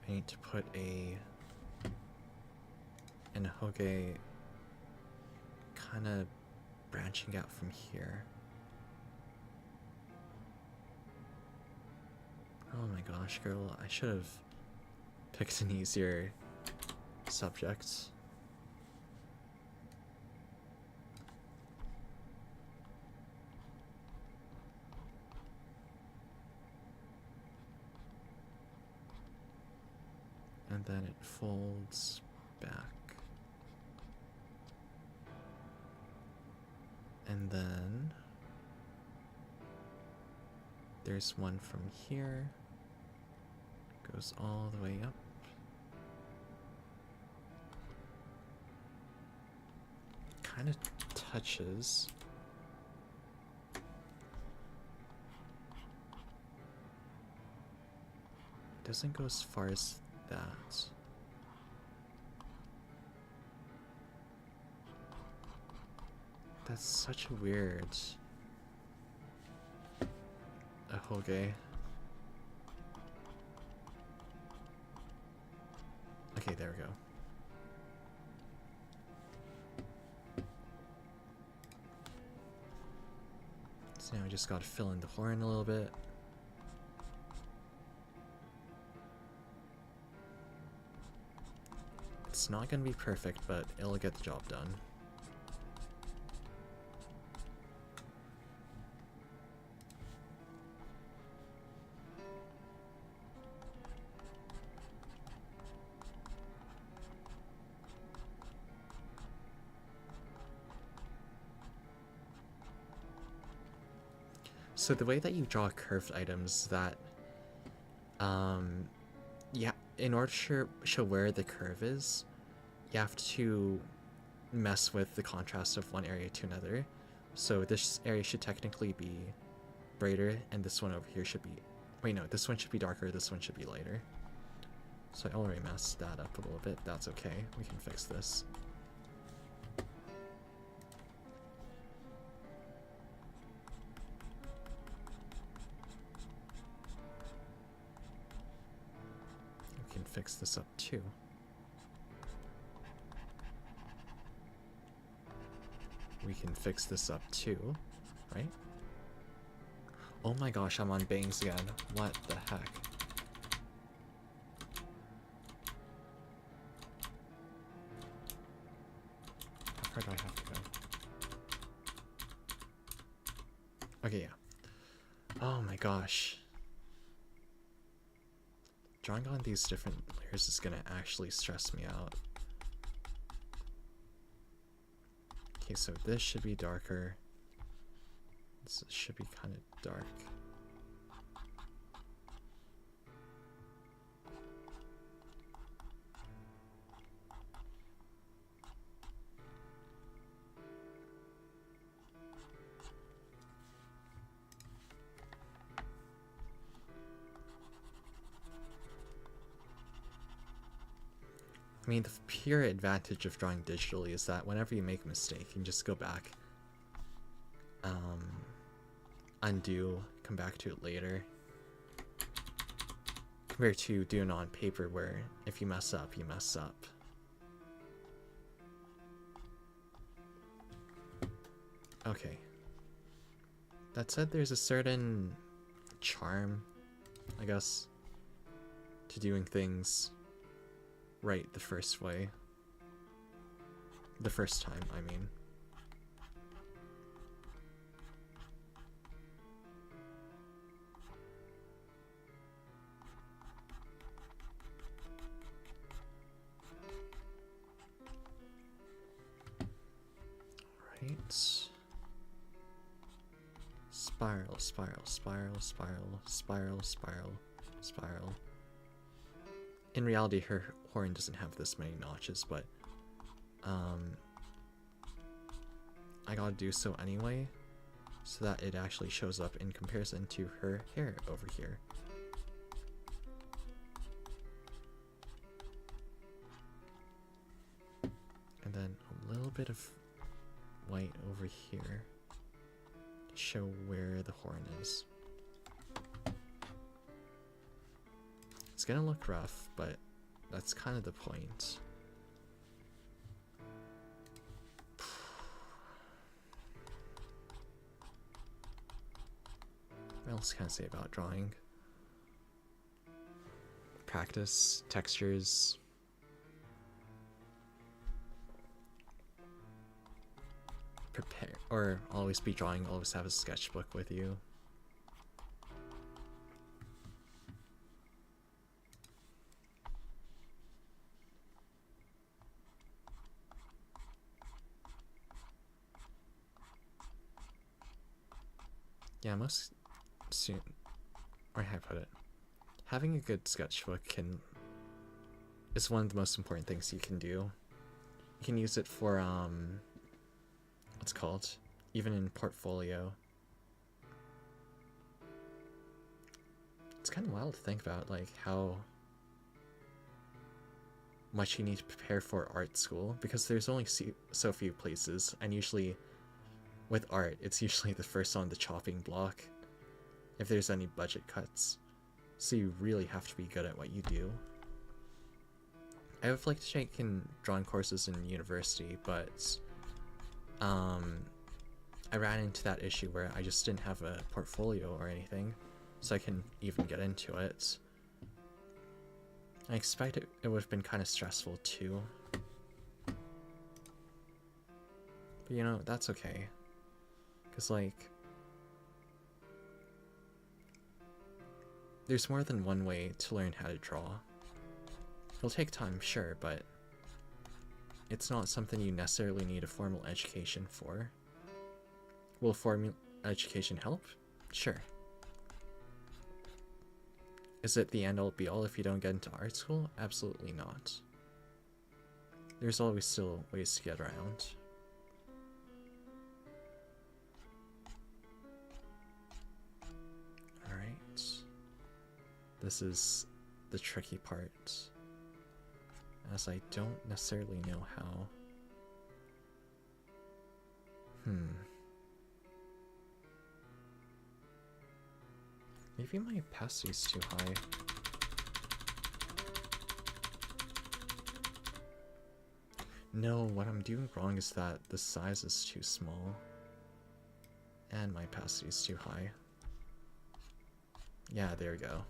I need to put an hoge kind of branching out from here. Oh my gosh, girl, I should have picked an easier subject. And then it folds back. And then there's one from here. Goes all the way up. Kind of touches. Doesn't go as far as that. That's such a weird hoge. Okay, there we go. So now we just gotta fill in the horn a little bit. It's not gonna be perfect, but it'll get the job done. So the way that you draw curved items is that, yeah, in order to show where the curve is, you have to mess with the contrast of one area to another. So this area should technically be brighter, and this one over here should be... Wait, no, this one should be darker, this one should be lighter. So I already messed that up a little bit. That's okay. We can fix this. We can fix this up too. We can fix this up too, right? Oh my gosh, I'm on bangs again. What the heck? How far do I have to go? Okay, yeah. Oh my gosh. Drawing on these different layers is gonna actually stress me out. Okay, so this should be darker. This should be kind of dark. I mean, the pure advantage of drawing digitally is that whenever you make a mistake, you can just go back, undo, come back to it later. Compared to doing on paper where if you mess up, you mess up. Okay. That said, there's a certain charm, I guess, to doing things right the first way. The first time, I mean. Right. Spiral, spiral, spiral, spiral, spiral, spiral, spiral. In reality, her horn doesn't have this many notches, but I gotta do so anyway, so that it actually shows up in comparison to her hair over here. And then a little bit of white over here to show where the horn is. It's gonna look rough, but that's kind of the point. What else can I say about drawing? Practice, textures. Prepare, or always be drawing, always have a sketchbook with you. Yeah, most soon, or how I put it, having a good sketchbook is one of the most important things you can do. You can use it for what's it called, even in portfolio. It's kind of wild to think about, like, how much you need to prepare for art school, because there's only so few places, and usually with art, it's usually the first on the chopping block if there's any budget cuts. So you really have to be good at what you do. I would like to take in drawing courses in university, but I ran into that issue where I just didn't have a portfolio or anything, so I couldn't even get into it. I expect it would have been kind of stressful too. But you know, that's okay. Because, like, there's more than one way to learn how to draw. It'll take time, sure, but it's not something you necessarily need a formal education for. Will formal education help? Sure. Is it the end-all be-all if you don't get into art school? Absolutely not. There's always still ways to get around. Alright. This is the tricky part, as I don't necessarily know how. Maybe my opacity is too high. No, what I'm doing wrong is that the size is too small. And my opacity is too high. Yeah, there we go.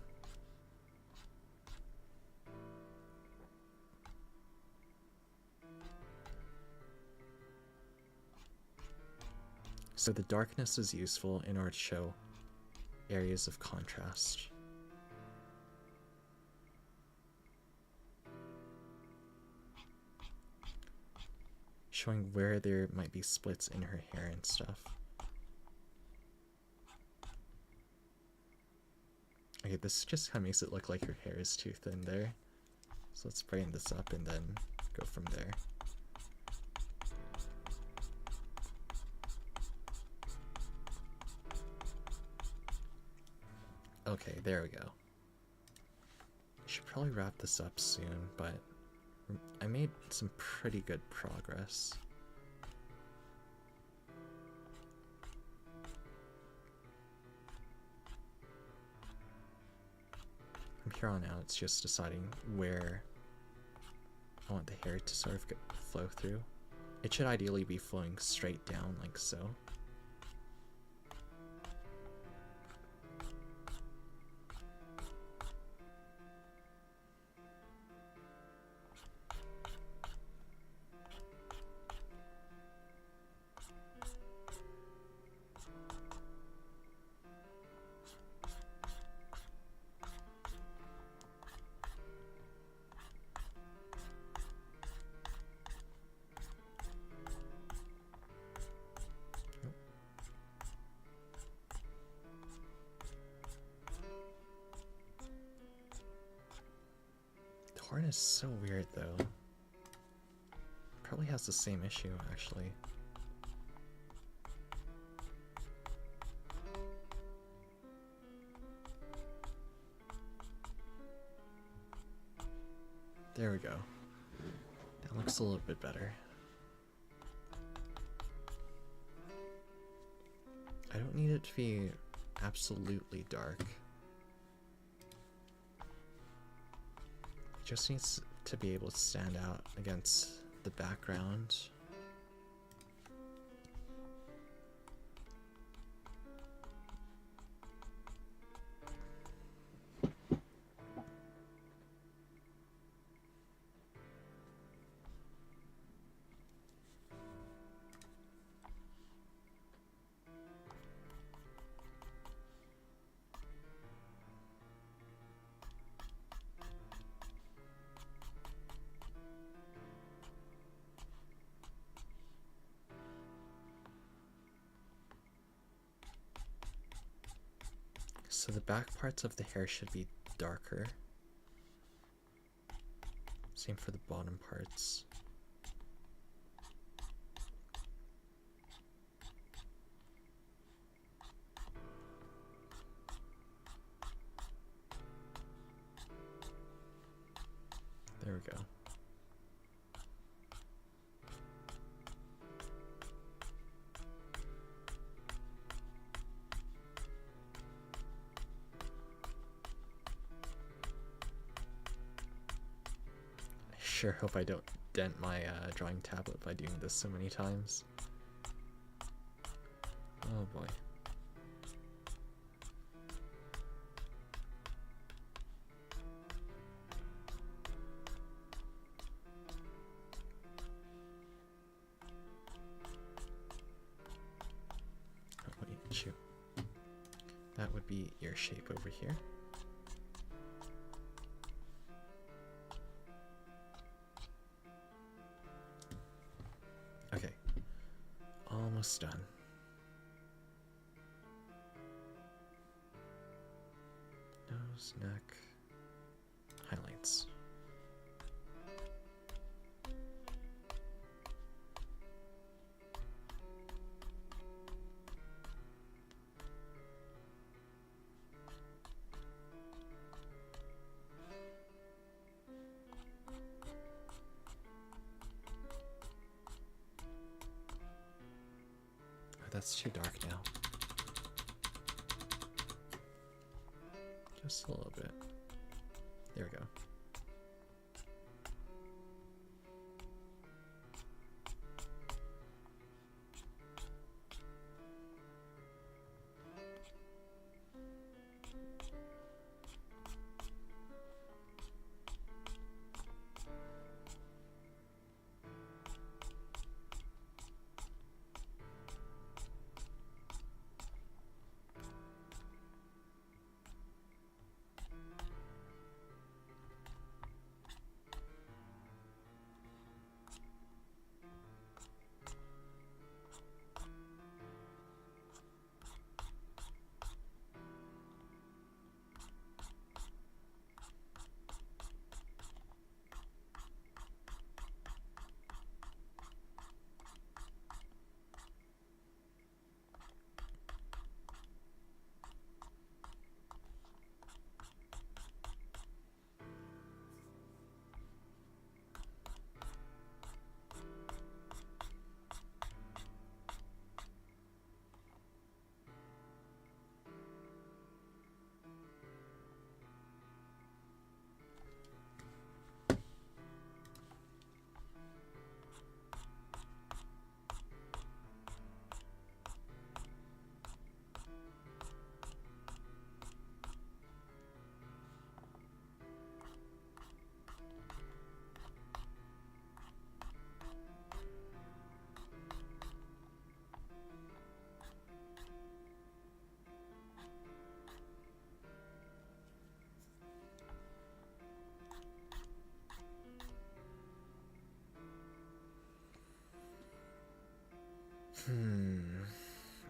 So the darkness is useful in order to show areas of contrast. Showing where there might be splits in her hair and stuff. Okay, this just kind of makes it look like her hair is too thin there. So let's brighten this up and then go from there. Okay, there we go. I should probably wrap this up soon, but I made some pretty good progress. From here on out, it's just deciding where I want the hair to sort of flow through. It should ideally be flowing straight down like so. is so weird though. Probably has the same issue actually. There we go. That looks a little bit better. I don't need it to be absolutely dark. It just needs to be able to stand out against the background. So the back parts of the hair should be darker. Same for the bottom parts. There we go. Sure hope I don't dent my drawing tablet by doing this so many times. Oh boy. Oh wait, shoot. That would be ear shape over here. Okay, almost done. Nose, neck, highlights. That's too dark now. Just a little bit. There we go.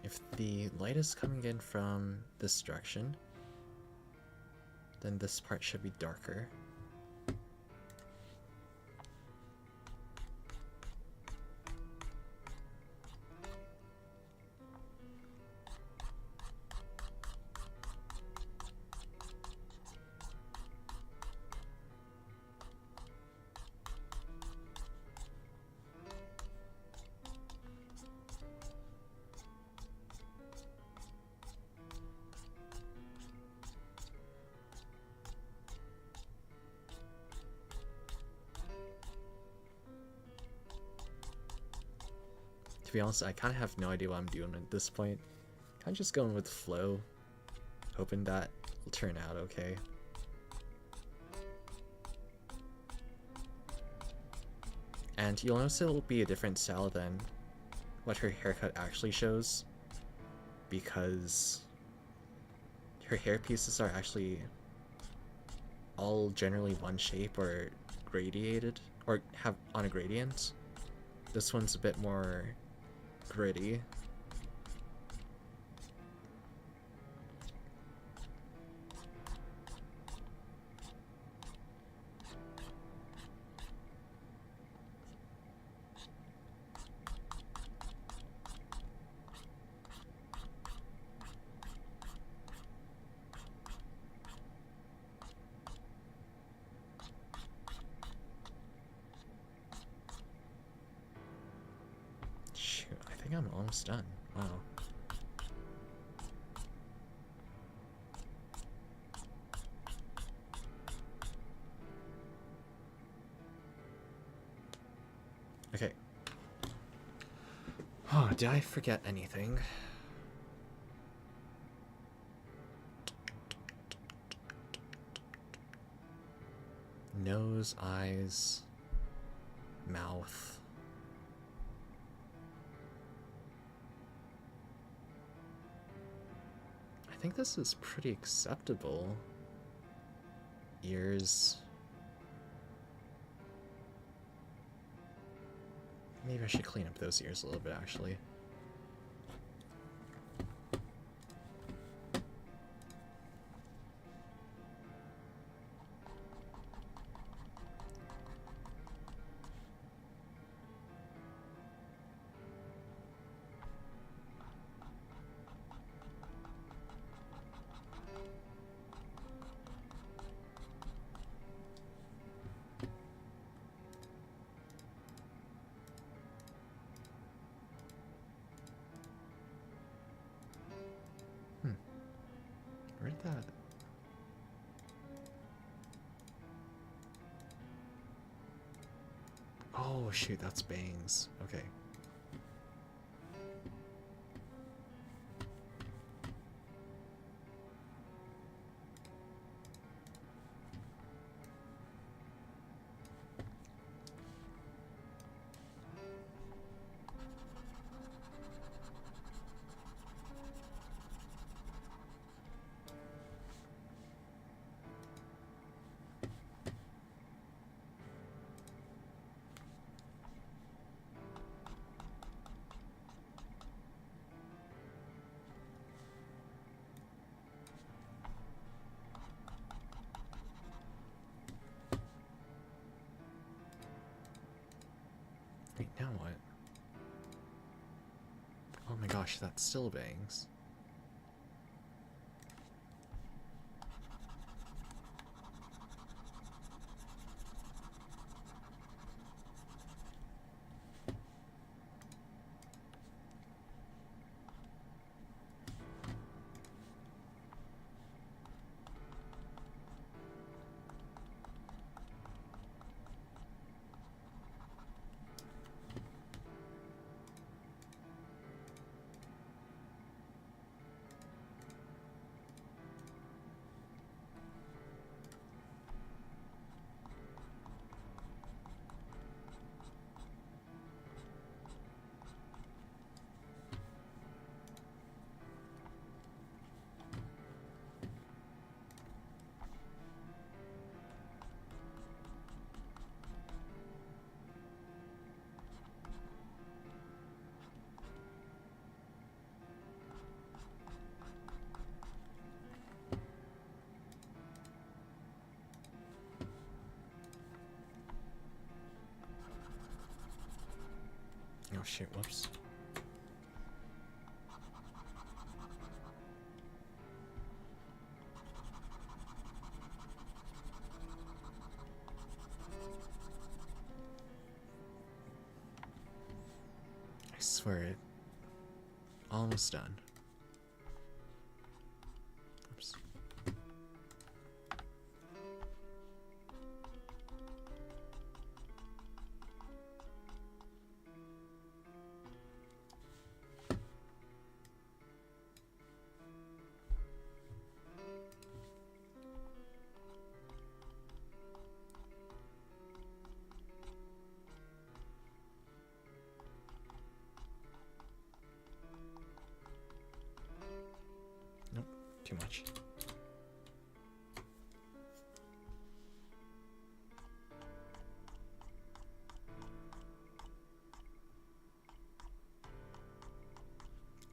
If the light is coming in from this direction, then this part should be darker. To be honest, I kind of have no idea what I'm doing at this point. Kind of just going with the flow, hoping that will turn out okay. And you'll notice it'll be a different style than what her haircut actually shows, because her hair pieces are actually all generally one shape or gradiated, or have on a gradient. This one's a bit more gritty. I think I'm almost done. Wow. Okay. Oh, did I forget anything? Nose, eyes, mouth. I think this is pretty acceptable. Ears. Maybe I should clean up those ears a little bit, actually. Where did that... Oh shoot, that's bangs. Okay. Wait, now what? Oh my gosh, that's still bangs. Oh shit, whoops. I swear it. Almost done. Oops. too much.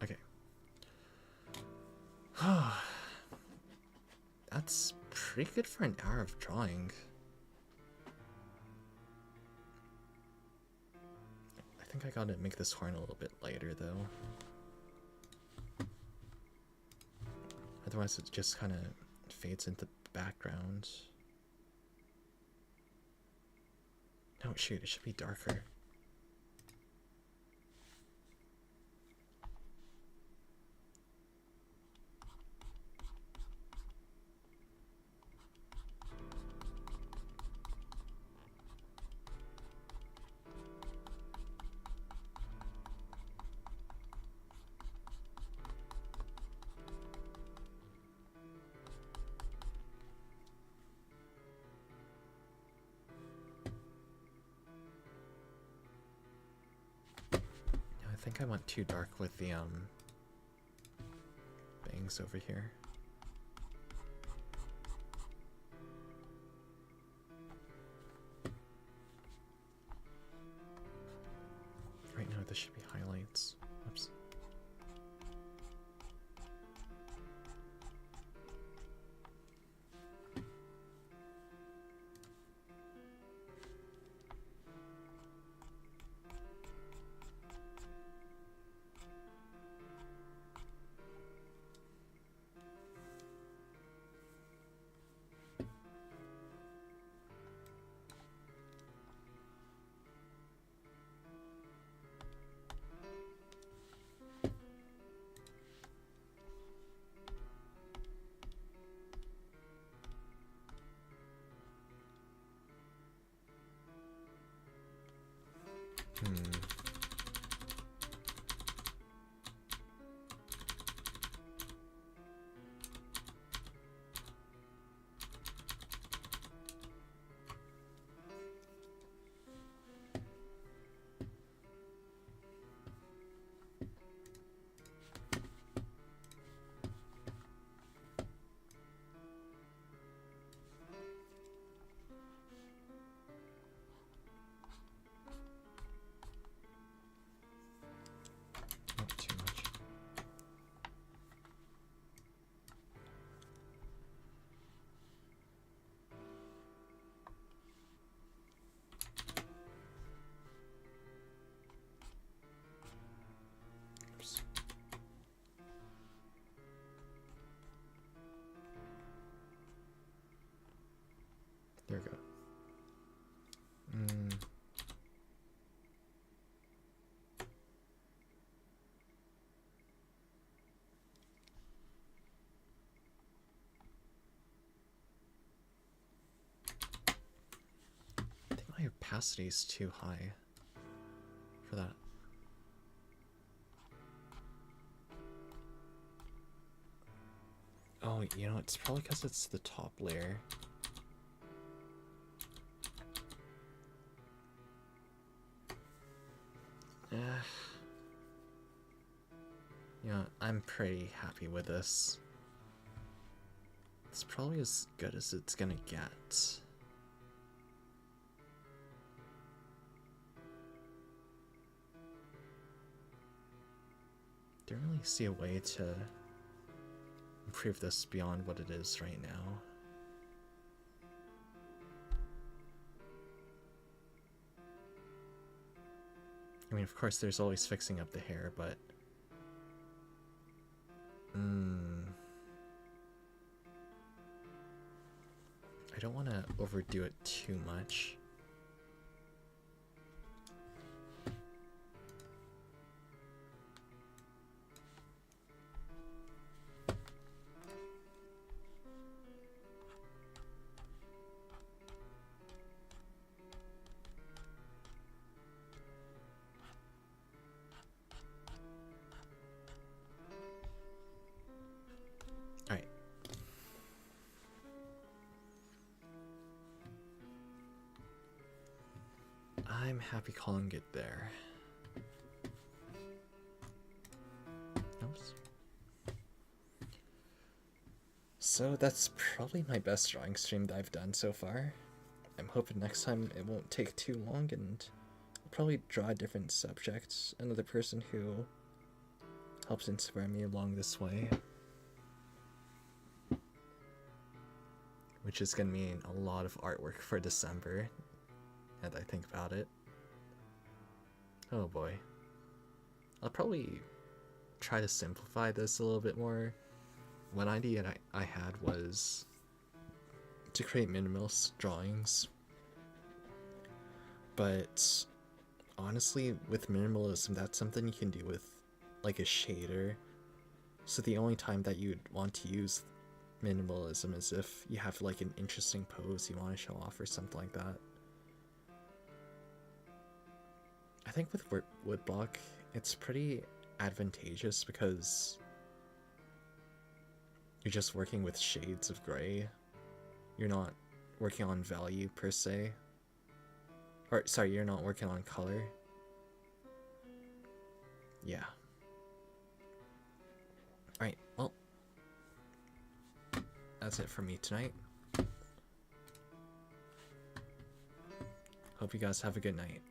Okay. That's pretty good for an hour of drawing. I think I gotta make this horn a little bit lighter though. Otherwise it just kind of fades into the background. No, shoot, it should be darker. I think I went too dark with the bangs over here. Right now this should be highlights. Oops. Not too much. Oops. There we go. I think my opacity is too high for that. Oh, you know, it's probably because it's the top layer. Yeah, I'm pretty happy with this. It's probably as good as it's gonna get. Don't really see a way to improve this beyond what it is right now. I mean, of course, there's always fixing up the hair, but I don't want to overdo it too much. I'm happy calling it there. Oops. So that's probably my best drawing stream that I've done so far. I'm hoping next time it won't take too long, and I'll probably draw a different subject, another person who helps inspire me along this way. Which is gonna mean a lot of artwork for December, as I think about it. Oh boy. I'll probably try to simplify this a little bit more. One idea I had was to create minimalist drawings. But honestly, with minimalism, that's something you can do with like a shader. So the only time that you'd want to use minimalism is if you have like an interesting pose you want to show off or something like that. I think with Woodblock, it's pretty advantageous because you're just working with shades of gray. You're not working on value per se. Or, sorry, you're not working on color. Yeah. Alright, well, that's it for me tonight. Hope you guys have a good night.